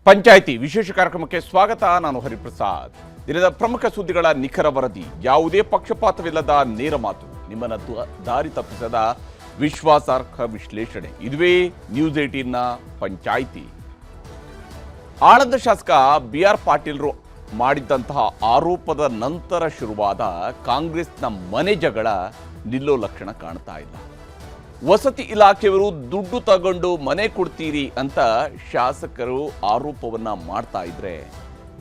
ಪಂಚಾಯಿತಿ ವಿಶೇಷ ಕಾರ್ಯಕ್ರಮಕ್ಕೆ ಸ್ವಾಗತ. ನಾನು ಹರಿಪ್ರಸಾದ್. ದಿನದ ಪ್ರಮುಖ ಸುದ್ದಿಗಳ ನಿಖರ ವರದಿ, ಯಾವುದೇ ಪಕ್ಷಪಾತವಿಲ್ಲದ ನೇರ ಮಾತು, ನಿಮ್ಮನ್ನು ದಾರಿ ತಪ್ಪಿಸದ ವಿಶ್ವಾಸಾರ್ಹ ವಿಶ್ಲೇಷಣೆ. ಇದುವೇ ನ್ಯೂಸ್ 18ನ ಪಂಚಾಯಿತಿ. ಆಳಂದ ಶಾಸಕ BR ಪಾಟೀಲ್ರು ಮಾಡಿದ್ದಂತಹ ಆರೋಪದ ನಂತರ ಶುರುವಾದ ಕಾಂಗ್ರೆಸ್ನ ಮನೆ ಜಗಳ ನಿಲ್ಲೋ ಲಕ್ಷಣ ಕಾಣ್ತಾ ಇಲ್ಲ. ವಸತಿ ಇಲಾಖೆಯವರು ದುಡ್ಡು ತಗೊಂಡು ಮನೆ ಕೊಡ್ತೀರಿ ಅಂತ ಶಾಸಕರು ಆರೋಪವನ್ನ ಮಾಡ್ತಾ ಇದ್ರೆ,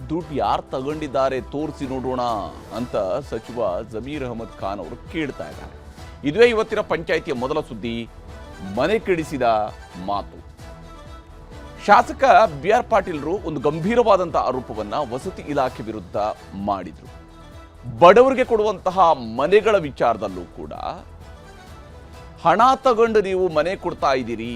ದುಡ್ಡು ಯಾರು ತಗೊಂಡಿದ್ದಾರೆ ತೋರಿಸಿ ನೋಡೋಣ ಅಂತ ಸಚಿವ ಜಮೀರ್ ಅಹಮದ್ ಖಾನ್ ಅವರು ಕೇಳ್ತಾ ಇದ್ದಾರೆ. ಇದುವೇ ಇವತ್ತಿನ ಪಂಚಾಯಿತಿಯ ಮೊದಲ ಸುದ್ದಿ, ಮನೆ ಕೆಡಿಸಿದ ಮಾತು. ಶಾಸಕ BR ಪಾಟೀಲ್ರು ಒಂದು ಗಂಭೀರವಾದಂತಹ ಆರೋಪವನ್ನ ವಸತಿ ಇಲಾಖೆ ವಿರುದ್ಧ ಮಾಡಿದ್ರು. ಬಡವರಿಗೆ ಕೊಡುವಂತಹ ಮನೆಗಳ ವಿಚಾರದಲ್ಲೂ ಕೂಡ ಹಣ ತಗೊಂಡು ನೀವು ಮನೆ ಕೊಡ್ತಾ ಇದ್ದೀರಿ,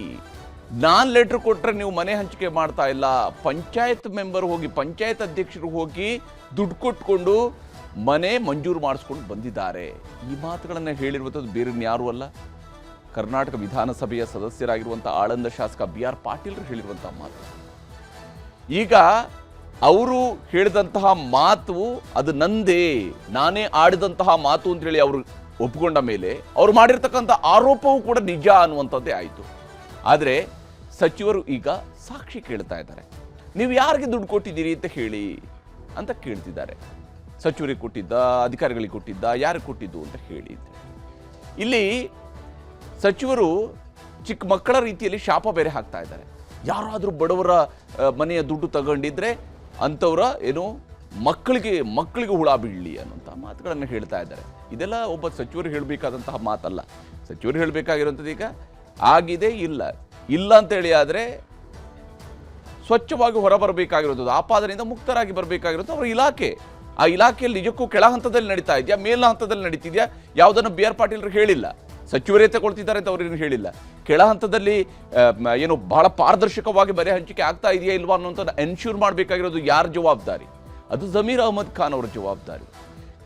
ನಾನ್ ಲೆಟರ್ ಕೊಟ್ರೆ ನೀವು ಮನೆ ಹಂಚಿಕೆ ಮಾಡ್ತಾ ಇಲ್ಲ, ಪಂಚಾಯತ್ ಮೆಂಬರ್ ಹೋಗಿ ಪಂಚಾಯತ್ ಅಧ್ಯಕ್ಷರು ಹೋಗಿ ದುಡ್ಡು ಕೊಟ್ಕೊಂಡು ಮನೆ ಮಂಜೂರು ಮಾಡಿಸ್ಕೊಂಡು ಬಂದಿದ್ದಾರೆ. ಈ ಮಾತುಗಳನ್ನು ಹೇಳಿರುವಂಥದ್ದು ಬೇರೆ ಯಾರು ಅಲ್ಲ, ಕರ್ನಾಟಕ ವಿಧಾನಸಭೆಯ ಸದಸ್ಯರಾಗಿರುವಂಥ ಆಳಂದ ಶಾಸಕ BR ಪಾಟೀಲ್ರು ಹೇಳಿರುವಂತಹ ಮಾತು. ಈಗ ಅವರು ಹೇಳಿದಂತಹ ಮಾತು ಅದು ನಂದೇ, ನಾನೇ ಆಡಿದಂತಹ ಮಾತು ಅಂತ ಹೇಳಿ ಅವರು ಒಪ್ಪಿಕೊಂಡ ಮೇಲೆ ಅವ್ರು ಮಾಡಿರ್ತಕ್ಕಂಥ ಆರೋಪವೂ ಕೂಡ ನಿಜ ಅನ್ನುವಂಥದ್ದೇ ಆಯಿತು. ಆದರೆ ಸಚಿವರು ಈಗ ಸಾಕ್ಷಿ ಕೇಳ್ತಾ ಇದ್ದಾರೆ. ನೀವು ಯಾರಿಗೆ ದುಡ್ಡು ಕೊಟ್ಟಿದ್ದೀರಿ ಅಂತ ಹೇಳಿ ಅಂತ ಕೇಳ್ತಿದ್ದಾರೆ. ಸಚಿವರಿಗೆ ಕೊಟ್ಟಿದ್ದ, ಅಧಿಕಾರಿಗಳಿಗೆ ಕೊಟ್ಟಿದ್ದ, ಯಾರಿಗೆ ಕೊಟ್ಟಿದ್ದು ಅಂತ ಹೇಳಿ. ಇಲ್ಲಿ ಸಚಿವರು ಚಿಕ್ಕ ಮಕ್ಕಳ ರೀತಿಯಲ್ಲಿ ಶಾಪ ಬೇರೆ ಹಾಕ್ತಾ ಇದ್ದಾರೆ. ಯಾರಾದರೂ ಬಡವರ ಮನೆಯ ದುಡ್ಡು ತಗೊಂಡಿದ್ರೆ ಅಂಥವ್ರ ಏನು ಮಕ್ಕಳಿಗೆ ಹುಳ ಬೀಳಲಿ ಅನ್ನುವಂಥ ಮಾತುಗಳನ್ನು ಹೇಳ್ತಾ ಇದ್ದಾರೆ. ಇದೆಲ್ಲ ಒಬ್ಬ ಸಚಿವರು ಹೇಳಬೇಕಾದಂತಹ ಮಾತಲ್ಲ. ಸಚಿವರು ಹೇಳಬೇಕಾಗಿರುವಂಥದ್ದು ಈಗ ಆಗಿದೆ, ಇಲ್ಲ ಅಂತೇಳಿ ಆದರೆ ಸ್ವಚ್ಛವಾಗಿ ಹೊರಬರಬೇಕಾಗಿರುವಂಥದ್ದು, ಆಪಾದನೆಯಿಂದ ಮುಕ್ತರಾಗಿ ಬರಬೇಕಾಗಿರೋದು ಅವರ ಇಲಾಖೆ. ಆ ಇಲಾಖೆಯಲ್ಲಿ ನಿಜಕ್ಕೂ ಕೆಳ ಹಂತದಲ್ಲಿ ನಡೀತಾ ಇದೆಯಾ, ಮೇಲಿನ ಹಂತದಲ್ಲಿ ನಡೀತಿದೆಯಾ, ಯಾವುದನ್ನು BR ಪಾಟೀಲ್ರು ಹೇಳಿಲ್ಲ. ಸಚಿವರೇ ತಗೊಳ್ತಿದ್ದಾರೆ ಅಂತ ಅವ್ರೇನು ಹೇಳಿಲ್ಲ. ಕೆಳ ಹಂತದಲ್ಲಿ ಏನು ಬಹಳ ಪಾರದರ್ಶಕವಾಗಿ ಮನೆ ಹಂಚಿಕೆ ಆಗ್ತಾ ಇದೆಯಾ ಇಲ್ವಾ ಅನ್ನೋಂಥದ್ದು ಎನ್ಶ್ಯೂರ್ ಮಾಡಬೇಕಾಗಿರೋದು ಯಾರ ಜವಾಬ್ದಾರಿ? ಅದು ಜಮೀರ್ ಅಹಮದ್ ಖಾನ್ ಅವರ ಜವಾಬ್ದಾರಿ.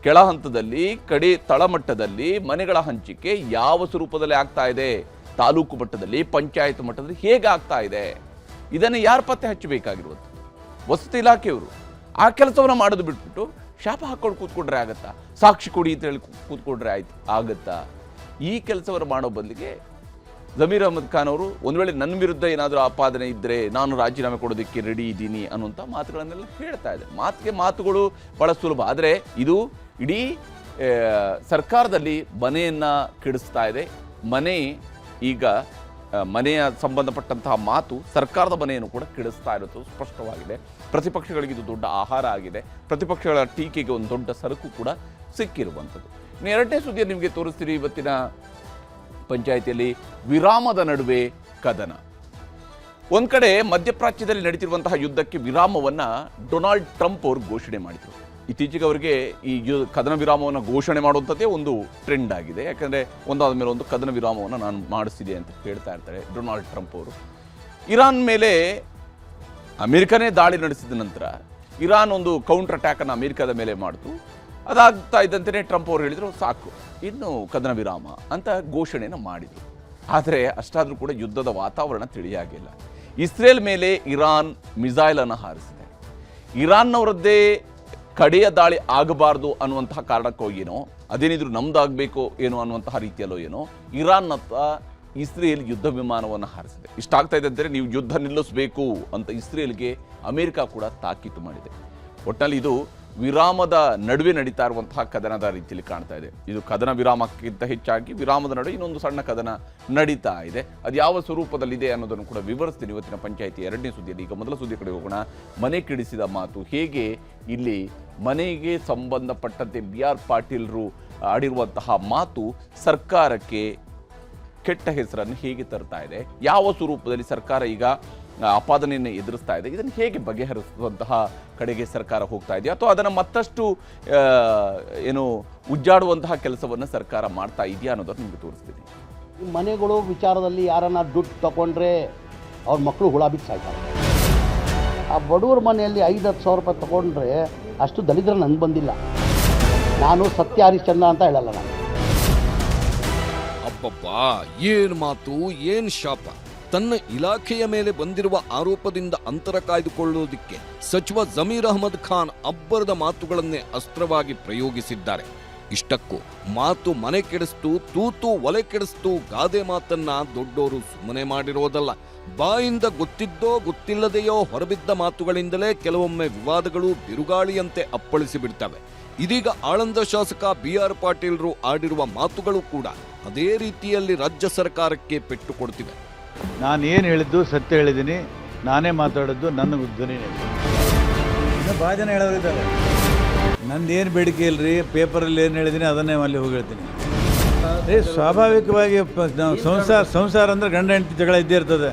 ಕೆಳ ಹಂತದಲ್ಲಿ ತಳಮಟ್ಟದಲ್ಲಿ ಮನೆಗಳ ಹಂಚಿಕೆ ಯಾವ ಸ್ವರೂಪದಲ್ಲಿ ಆಗ್ತಾ ಇದೆ, ತಾಲೂಕು ಮಟ್ಟದಲ್ಲಿ ಪಂಚಾಯತ್ ಮಟ್ಟದಲ್ಲಿ ಹೇಗೆ ಆಗ್ತಾ ಇದೆ, ಇದನ್ನು ಯಾರು ಪತ್ತೆ ಹಚ್ಚಬೇಕಾಗಿರುವಂಥದ್ದು? ವಸತಿ ಇಲಾಖೆಯವರು. ಆ ಕೆಲಸವನ್ನು ಮಾಡೋದು ಬಿಟ್ಬಿಟ್ಟು ಶಾಪ ಹಾಕೊಂಡು ಕೂತ್ಕೊಂಡ್ರೆ ಆಗತ್ತಾ? ಸಾಕ್ಷಿ ಕೊಡಿ ಅಂತ ಹೇಳಿ ಕೂತ್ಕೊಂಡ್ರೆ ಆಗತ್ತಾ? ಈ ಕೆಲಸವನ್ನು ಮಾಡೋ ಬದಲಿಗೆ ಜಮೀರ್ ಅಹಮದ್ ಖಾನ್ ಅವರು ಒಂದು ವೇಳೆ ನನ್ನ ವಿರುದ್ಧ ಏನಾದರೂ ಆಪಾದನೆ ಇದ್ದರೆ ನಾನು ರಾಜೀನಾಮೆ ಕೊಡೋದಕ್ಕೆ ರೆಡಿ ಇದ್ದೀನಿ ಅನ್ನುವಂಥ ಮಾತುಗಳನ್ನೆಲ್ಲ ಹೇಳ್ತಾ ಇದೆ. ಮಾತುಗಳು ಬಹಳ ಸುಲಭ, ಆದರೆ ಇದು ಇಡೀ ಸರ್ಕಾರದಲ್ಲಿ ಮನೆಯನ್ನು ಕೆಡಿಸ್ತಾ ಇದೆ. ಮನೆ ಈಗ ಮನೆಯ ಸಂಬಂಧಪಟ್ಟಂತಹ ಮಾತು ಸರ್ಕಾರದ ಮನೆಯನ್ನು ಕೂಡ ಕೆಡಿಸ್ತಾ ಇರೋದು ಸ್ಪಷ್ಟವಾಗಿದೆ. ಪ್ರತಿಪಕ್ಷಗಳಿಗೆ ಇದು ದೊಡ್ಡ ಆಹಾರ ಆಗಿದೆ. ಪ್ರತಿಪಕ್ಷಗಳ ಟೀಕೆಗೆ ಒಂದು ದೊಡ್ಡ ಸರಕು ಕೂಡ ಸಿಕ್ಕಿರುವಂಥದ್ದು. ಇನ್ನು ಎರಡನೇ ಸುದ್ದಿಯನ್ನು ನಿಮಗೆ ತೋರಿಸ್ತೀರಿ. ಇವತ್ತಿನ ಪಂಚಾಯಿತಿಯಲ್ಲಿ ವಿರಾಮದ ನಡುವೆ ಕದನ. ಒಂದ್ ಕಡೆ ಮಧ್ಯಪ್ರಾಚ್ಯದಲ್ಲಿ ನಡೀತಿರುವಂತಹ ಯುದ್ಧಕ್ಕೆ ವಿರಾಮವನ್ನ ಡೊನಾಲ್ಡ್ ಟ್ರಂಪ್ ಅವರು ಘೋಷಣೆ ಮಾಡಿದರು. ಇತ್ತೀಚೆಗೆ ಅವರಿಗೆ ಈ ಕದನ ವಿರಾಮವನ್ನು ಘೋಷಣೆ ಮಾಡುವಂಥದ್ದೇ ಒಂದು ಟ್ರೆಂಡ್ ಆಗಿದೆ. ಯಾಕಂದರೆ ಒಂದಾದ ಮೇಲೆ ಒಂದು ಕದನ ವಿರಾಮವನ್ನು ನಾನು ಮಾಡಿಸಿದೆ ಅಂತ ಹೇಳ್ತಾ ಇರ್ತಾರೆ ಡೊನಾಲ್ಡ್ ಟ್ರಂಪ್ ಅವರು. ಇರಾನ್ ಮೇಲೆ ಅಮೆರಿಕನೇ ದಾಳಿ ನಡೆಸಿದ ನಂತರ ಇರಾನ್ ಒಂದು ಕೌಂಟರ್ ಅಟ್ಯಾಕನ್ನು ಅಮೆರಿಕದ ಮೇಲೆ ಮಾಡಿತು. ಅದಾಗ್ತಾ ಇದ್ದಂತೆಯೇ ಟ್ರಂಪ್ ಅವರು ಹೇಳಿದರು ಸಾಕು, ಇನ್ನು ಕದನ ವಿರಾಮ ಅಂತ ಘೋಷಣೆಯನ್ನು ಮಾಡಿದರು. ಆದರೆ ಅಷ್ಟಾದರೂ ಕೂಡ ಯುದ್ಧದ ವಾತಾವರಣ ತಿಳಿಯಾಗಿಲ್ಲ. ಇಸ್ರೇಲ್ ಮೇಲೆ ಇರಾನ್ ಮಿಸೈಲನ್ನು ಹಾರಿಸಿದೆ. ಇರಾನ್ನವರದ್ದೇ ಕಡೆಯ ದಾಳಿ ಆಗಬಾರ್ದು ಅನ್ನುವಂತಹ ಕಾರಣಕ್ಕೋ ಏನೋ, ಅದೇನಿದ್ರು ನಮ್ದಾಗಬೇಕು ಏನೋ ಅನ್ನುವಂತಹ ರೀತಿಯಲ್ಲೋ ಏನೋ ಇರಾನ್ನತ್ತ ಇಸ್ರೇಲ್ ಯುದ್ಧ ವಿಮಾನವನ್ನು ಹಾರಿಸಿದೆ. ಇಷ್ಟಾಗ್ತಾ ಇದೆ ಅಂದರೆ ನೀವು ಯುದ್ಧ ನಿಲ್ಲಿಸಬೇಕು ಅಂತ ಇಸ್ರೇಲ್ಗೆ ಅಮೆರಿಕ ಕೂಡ ತಾಕೀತು ಮಾಡಿದೆ. ಒಟ್ಟಿನಲ್ಲಿ ಇದು ವಿರಾಮದ ನಡುವೆ ನಡೀತಾ ಇರುವಂತಹ ಕದನದ ರೀತಿಯಲ್ಲಿ ಕಾಣ್ತಾ ಇದೆ. ಇದು ಕದನ ವಿರಾಮಕ್ಕಿಂತ ಹೆಚ್ಚಾಗಿ ವಿರಾಮದ ನಡುವೆ ಇನ್ನೊಂದು ಸಣ್ಣ ಕದನ ನಡೀತಾ ಇದೆ. ಅದು ಯಾವ ಸ್ವರೂಪದಲ್ಲಿದೆ ಅನ್ನೋದನ್ನು ಕೂಡ ವಿವರಿಸ್ತೀನಿ ಇವತ್ತಿನ ಪಂಚಾಯಿತಿ ಎರಡನೇ ಸುದ್ದಿಯಲ್ಲಿ. ಈಗ ಮೊದಲ ಸುದ್ದಿ ಕಡೆ ಹೋಗೋಣ. ಮನೆ ಕೆಡಿಸಿದ ಮಾತು. ಹೇಗೆ ಇಲ್ಲಿ ಮನೆಗೆ ಸಂಬಂಧಪಟ್ಟಂತೆ BR ಪಾಟೀಲ್ರು ಆಡಿರುವಂತಹ ಮಾತು ಸರ್ಕಾರಕ್ಕೆ ಕೆಟ್ಟ ಹೆಸರನ್ನು ಹೇಗೆ ತರ್ತಾ ಇದೆ, ಯಾವ ಸ್ವರೂಪದಲ್ಲಿ ಸರ್ಕಾರ ಈಗ ಆಪಾದನೆಯನ್ನು ಎದುರಿಸ್ತಾ ಇದೆ, ಇದನ್ನು ಹೇಗೆ ಬಗೆಹರಿಸುವಂತಹ ಕಡೆಗೆ ಸರ್ಕಾರ ಹೋಗ್ತಾ ಇದೆಯಾ ಅಥವಾ ಅದನ್ನು ಮತ್ತಷ್ಟು ಉಜ್ಜಾಡುವಂತಹ ಕೆಲಸವನ್ನು ಸರ್ಕಾರ ಮಾಡ್ತಾ ಇದೆಯಾ ಅನ್ನೋದನ್ನು ನಿಮಗೆ ತೋರಿಸ್ತೀನಿ. ಮನೆಗಳು ವಿಚಾರದಲ್ಲಿ ಯಾರನ್ನ ದುಡ್ಡು ತಗೊಂಡ್ರೆ ಅವ್ರ ಮಕ್ಕಳು ಹುಳ ಬಿಟ್ಟು ಸಾಯ್ತಾರೆ. ಆ ಬಡವ್ರ ಮನೆಯಲ್ಲಿ 5-10 ಸಾವಿರ ರೂಪಾಯಿ ತಗೊಂಡ್ರೆ ಅಷ್ಟು ದಲಿದ್ರ ನಂಗೆ ಬಂದಿಲ್ಲ. ನಾನು ಸತ್ಯ ಹರಿಶ್ಚಂದ್ರ ಅಂತ ಹೇಳಲ್ಲ. ನಾನು ಅಬ್ಬಬ್ಬಾ, ಏನ್ ಮಾತು, ಏನ್ ಶಾಪ. ತನ್ನ ಇಲಾಖೆಯ ಮೇಲೆ ಬಂದಿರುವ ಆರೋಪದಿಂದ ಅಂತರ ಕಾಯ್ದುಕೊಳ್ಳುವುದಕ್ಕೆ ಸಚಿವ ಜಮೀರ್ ಅಹ್ಮದ್ ಖಾನ್ ಅಬ್ಬರದ ಮಾತುಗಳನ್ನೇ ಅಸ್ತ್ರವಾಗಿ ಪ್ರಯೋಗಿಸಿದ್ದಾರೆ. ಇಷ್ಟಕ್ಕೂ ಮಾತು ಮನೆ ಕೆಡಿಸ್ತು, ತೂತು ಒಲೆ ಕೆಡಿಸ್ತು ಗಾದೆ ಮಾತನ್ನ ದೊಡ್ಡೋರು ಸುಮ್ಮನೆ ಮಾಡಿರೋದಲ್ಲ. ಬಾಯಿಂದ ಗೊತ್ತಿದ್ದೋ ಗೊತ್ತಿಲ್ಲದೆಯೋ ಹೊರಬಿದ್ದ ಮಾತುಗಳಿಂದಲೇ ಕೆಲವೊಮ್ಮೆ ವಿವಾದಗಳು ಬಿರುಗಾಳಿಯಂತೆ ಅಪ್ಪಳಿಸಿ ಬಿಡ್ತವೆ. ಇದೀಗ ಆಳಂದ ಶಾಸಕ BR ಪಾಟೀಲ್ರು ಆಡಿರುವ ಮಾತುಗಳು ಕೂಡ ಅದೇ ರೀತಿಯಲ್ಲಿ ರಾಜ್ಯ ಸರ್ಕಾರಕ್ಕೆ ಪೆಟ್ಟು ಕೊಡ್ತಿವೆ. ನಾನು ಏನು ಹೇಳಿದ್ದು ಸತ್ಯ ಹೇಳಿದ್ದೀನಿ, ನಾನೇ ಮಾತಾಡೋದು, ನನ್ನ ಧ್ವನಿನೇ. ಇನ್ನೂ ಭಾಳ ಜನ ಹೇಳೋರಿದ್ದಾರೆ. ನಂದೇನು ಬೇಡಿಕೆ ಇಲ್ಲರಿ, ಪೇಪರಲ್ಲಿ ಏನು ಹೇಳಿದ್ದೀನಿ ಅದನ್ನೇ ಅಲ್ಲಿ ಹೋಗಿ ಹೇಳ್ತೀನಿ. ಸ್ವಾಭಾವಿಕವಾಗಿ ನಾವು ಸಂಸಾರ ಅಂದರೆ ಗಂಡ ಹೆಂಡತಿ ಜಗಳ ಇದ್ದೇ ಇರ್ತದೆ.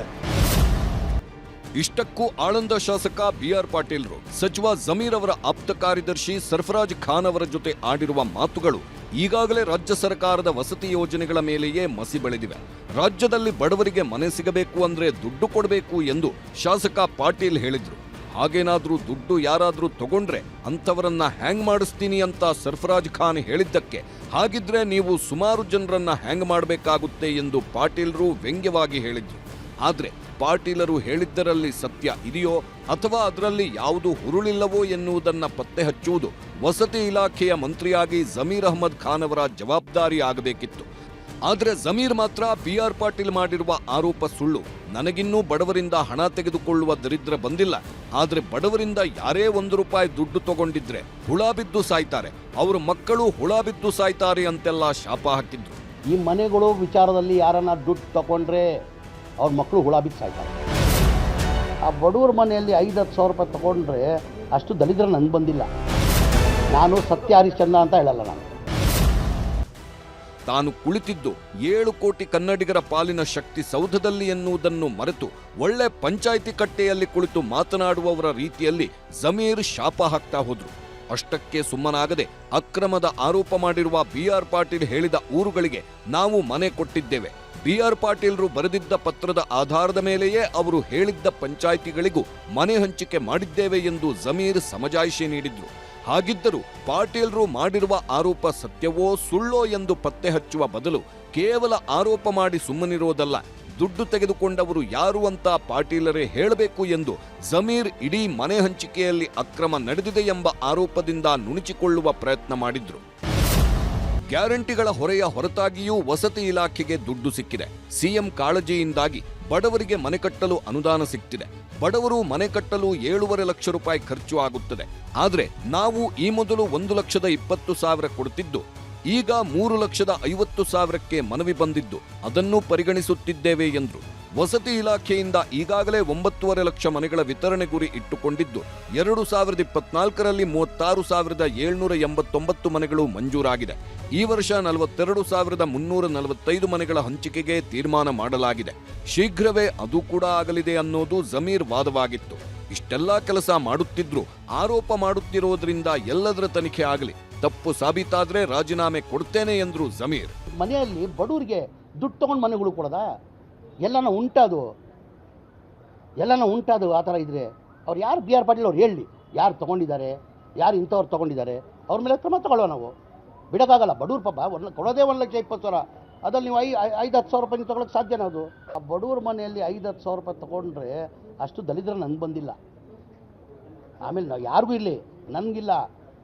ಇಷ್ಟಕ್ಕೂ ಆಳಂದ ಶಾಸಕ BR ಪಾಟೀಲ್ರು ಸಚಿವ ಜಮೀರ್ ಅವರ ಆಪ್ತ ಕಾರ್ಯದರ್ಶಿ ಸರ್ಫರಾಜ್ ಖಾನ್ ಅವರ ಜೊತೆ ಆಡಿರುವ ಮಾತುಗಳು ಈಗಾಗಲೇ ರಾಜ್ಯ ಸರ್ಕಾರದ ವಸತಿ ಯೋಜನೆಗಳ ಮೇಲೆಯೇ ಮಸಿ ಬೆಳೆದಿವೆ. ರಾಜ್ಯದಲ್ಲಿ ಬಡವರಿಗೆ ಮನೆ ಸಿಗಬೇಕು ಅಂದ್ರೆ ದುಡ್ಡು ಕೊಡಬೇಕು ಎಂದು ಶಾಸಕ ಪಾಟೀಲ್ ಹೇಳಿದ್ರು. ಹಾಗೇನಾದ್ರೂ ದುಡ್ಡು ಯಾರಾದ್ರೂ ತಗೊಂಡ್ರೆ ಅಂಥವರನ್ನ ಹ್ಯಾಂಗ್ ಮಾಡಿಸ್ತೀನಿ ಅಂತ ಸರ್ಫರಾಜ್ ಖಾನ್ ಹೇಳಿದ್ದಕ್ಕೆ ಹಾಗಿದ್ರೆ ನೀವು ಸುಮಾರು ಜನರನ್ನ ಹ್ಯಾಂಗ್ ಮಾಡಬೇಕಾಗುತ್ತೆ ಎಂದು ಪಾಟೀಲ್ರು ವ್ಯಂಗ್ಯವಾಗಿ ಹೇಳಿದ್ರು. ಆದ್ರೆ ಪಾಟೀಲರು ಹೇಳಿದ್ದರಲ್ಲಿ ಸತ್ಯ ಇದೆಯೋ ಅಥವಾ ಅದರಲ್ಲಿ ಯಾವುದು ಹುರುಳಿಲ್ಲವೋ ಎನ್ನುವುದನ್ನ ಪತ್ತೆ ಹಚ್ಚುವುದು ವಸತಿ ಇಲಾಖೆಯ ಮಂತ್ರಿಯಾಗಿ ಜಮೀರ್ ಅಹ್ಮದ್ ಖಾನ್ ಅವರ ಜವಾಬ್ದಾರಿ ಆಗಬೇಕಿತ್ತು. ಆದ್ರೆ ಜಮೀರ್ ಮಾತ್ರ BR ಪಾಟೀಲ್ ಮಾಡಿರುವ ಆರೋಪ ಸುಳ್ಳು. ನನಗಿನ್ನೂ ಬಡವರಿಂದ ಹಣ ತೆಗೆದುಕೊಳ್ಳುವ ದರಿದ್ರ ಬಂದಿಲ್ಲ, ಆದ್ರೆ ಬಡವರಿಂದ ಯಾರೇ ₹1 ದುಡ್ಡು ತಗೊಂಡಿದ್ರೆ ಹುಳ ಬಿದ್ದು ಸಾಯ್ತಾರೆ, ಅವ್ರ ಮಕ್ಕಳು ಹುಳ ಬಿದ್ದು ಸಾಯ್ತಾರೆ ಅಂತೆಲ್ಲ ಶಾಪ ಹಾಕಿದ್ರು. ಈ ಮನೆಗಳು ವಿಚಾರದಲ್ಲಿ ಯಾರನ್ನ ದುಡ್ಡು ತಗೊಂಡ್ರೆ ಅವ್ರ ಮಕ್ಕಳು ಹುಳ ಬಿದ್ದು ಸಾಯ್ತಾರೆ. ಆ ಬಡವ್ರ ಮನೆಯಲ್ಲಿ 5-10 ಸಾವಿರ ರೂಪಾಯಿ ತಗೊಂಡ್ರೆ ಅಷ್ಟು ದಲಿದ್ರ ನನಗೆ ಬಂದಿಲ್ಲ. ನಾನು ಸತ್ಯ ಹರಿಶ್ಚಂದ್ರ ಅಂತ ಹೇಳಲ್ಲ. ನಾನು ತಾನು ಕುಳಿತಿದ್ದು 7 ಕೋಟಿ ಕನ್ನಡಿಗರ ಪಾಲಿನ ಶಕ್ತಿ ಸೌಧದಲ್ಲಿ ಎನ್ನುವುದನ್ನು ಮರೆತು ಒಳ್ಳೆ ಪಂಚಾಯಿತಿ ಕಟ್ಟೆಯಲ್ಲಿ ಕುಳಿತು ಮಾತನಾಡುವವರ ರೀತಿಯಲ್ಲಿ ಜಮೀರ್ ಶಾಪ ಹಾಕ್ತಾ ಹೋದ್ರು. ಅಷ್ಟಕ್ಕೆ ಸುಮ್ಮನಾಗದೆ ಅಕ್ರಮದ ಆರೋಪ ಮಾಡಿರುವ BR ಪಾಟೀಲ್ ಹೇಳಿದ ಊರುಗಳಿಗೆ ನಾವು ಮನೆ ಕೊಟ್ಟಿದ್ದೇವೆ, BR ಪಾಟೀಲ್ರು ಬರೆದಿದ್ದ ಪತ್ರದ ಆಧಾರದ ಮೇಲೆಯೇ ಅವರು ಹೇಳಿದ್ದ ಪಂಚಾಯಿತಿಗಳಿಗೂ ಮನೆ ಹಂಚಿಕೆ ಮಾಡಿದ್ದೇವೆ ಎಂದು ಜಮೀರ್ ಸಮಜಾಯಿಷಿ ನೀಡಿದ್ರು. ಹಾಗಿದ್ದರೂ ಪಾಟೀಲ್ರು ಮಾಡಿರುವ ಆರೋಪ ಸತ್ಯವೋ ಸುಳ್ಳೋ ಎಂದು ಪತ್ತೆ ಹಚ್ಚುವ ಬದಲು ಕೇವಲ ಆರೋಪ ಮಾಡಿ ಸುಮ್ಮನಿರೋದಲ್ಲ, ದುಡ್ಡು ತೆಗೆದುಕೊಂಡವರು ಯಾರು ಅಂತ ಪಾಟೀಲರೇ ಹೇಳಬೇಕು ಎಂದು ಜಮೀರ್ ಇಡೀ ಮನೆ ಹಂಚಿಕೆಯಲ್ಲಿ ಅಕ್ರಮ ನಡೆದಿದೆ ಎಂಬ ಆರೋಪದಿಂದ ನುಣುಚಿಕೊಳ್ಳುವ ಪ್ರಯತ್ನ ಮಾಡಿದ್ರು. ಗ್ಯಾರಂಟಿಗಳ ಹೊರೆಯ ಹೊರತಾಗಿಯೂ ವಸತಿ ಇಲಾಖೆಗೆ ದುಡ್ಡು ಸಿಕ್ಕಿದೆ. ಸಿಎಂ ಕಾಳಜಿಯಿಂದಾಗಿ ಬಡವರಿಗೆ ಮನೆ ಕಟ್ಟಲು ಅನುದಾನ ಸಿಗ್ತಿದೆ. ಬಡವರು ಮನೆ ಕಟ್ಟಲು ₹7.5 ಲಕ್ಷ ಖರ್ಚು ಆಗುತ್ತದೆ. ಆದ್ರೆ ನಾವು ಈ ಮೊದಲು 1,20,000 ಕೊಡ್ತಿದ್ದು ಈಗ 3,50,000ಕ್ಕೆ ಮನವಿ ಬಂದಿದ್ದು ಅದನ್ನು ಪರಿಗಣಿಸುತ್ತಿದ್ದೇವೆ ಎಂದ್ರು. ವಸತಿ ಇಲಾಖೆಯಿಂದ ಈಗಾಗಲೇ 9.5 ಲಕ್ಷ ಮನೆಗಳ ವಿತರಣೆ ಗುರಿ ಇಟ್ಟುಕೊಂಡಿದ್ದು 2024ರಲ್ಲಿ 36,789 ಮನೆಗಳು ಮಂಜೂರಾಗಿದೆ. ಈ ವರ್ಷ 42,345 ಮನೆಗಳ ಹಂಚಿಕೆಗೆ ತೀರ್ಮಾನ ಮಾಡಲಾಗಿದೆ. ಶೀಘ್ರವೇ ಅದು ಕೂಡ ಆಗಲಿದೆ ಅನ್ನೋದು ಜಮೀರ್ ವಾದವಾಗಿತ್ತು. ಇಷ್ಟೆಲ್ಲಾ ಕೆಲಸ ಮಾಡುತ್ತಿದ್ರು ಆರೋಪ ಮಾಡುತ್ತಿರೋದ್ರಿಂದ ಎಲ್ಲದರ ತನಿಖೆ ಆಗಲಿ, ತಪ್ಪು ಸಾಬೀತಾದ್ರೆ ರಾಜೀನಾಮೆ ಕೊಡ್ತೇನೆ ಎಂದ್ರು ಜಮೀರ್. ಮನೆಯಲ್ಲಿ ಬಡವರಿಗೆ ದುಡ್ಡು ತಗೊಂಡು ಮನೆಗಳು ಕೊಡೋದ? ಎಲ್ಲನ ಉಂಟಾದು ಆ ಥರ ಇದ್ರೆ ಅವ್ರು ಯಾರು BR ಪಾಟೀಲ್ ಅವ್ರು ಹೇಳಿ, ಯಾರು ತೊಗೊಂಡಿದ್ದಾರೆ, ಯಾರು ಇಂಥವ್ರು ತೊಗೊಂಡಿದ್ದಾರೆ, ಅವ್ರ ಮೇಲೆ ಕ್ರಮ ತಗೊಳ್ಳೋ. ನಾವು ಬಿಡೋಕ್ಕಾಗಲ್ಲ. ಬಡವ್ರ ಪಾಪ ಕೊಡೋದೇ 1,20,000, ಅದ್ರಲ್ಲಿ ನೀವು 5-10 ಸಾವಿರ ರೂಪಾಯಿ ತೊಗೊಳಕ್ಕೆ ಸಾಧ್ಯನಾ? ಅದು ಆ ಬಡವ್ರ ಮನೆಯಲ್ಲಿ 5-10 ಸಾವಿರ ರೂಪಾಯಿ ತೊಗೊಂಡ್ರೆ ಅಷ್ಟು ದಲಿದ್ರ ನನಗೆ ಬಂದಿಲ್ಲ. ಆಮೇಲೆ ನಾವು ಯಾರಿಗೂ ಇರಲಿ, ನನಗಿಲ್ಲ,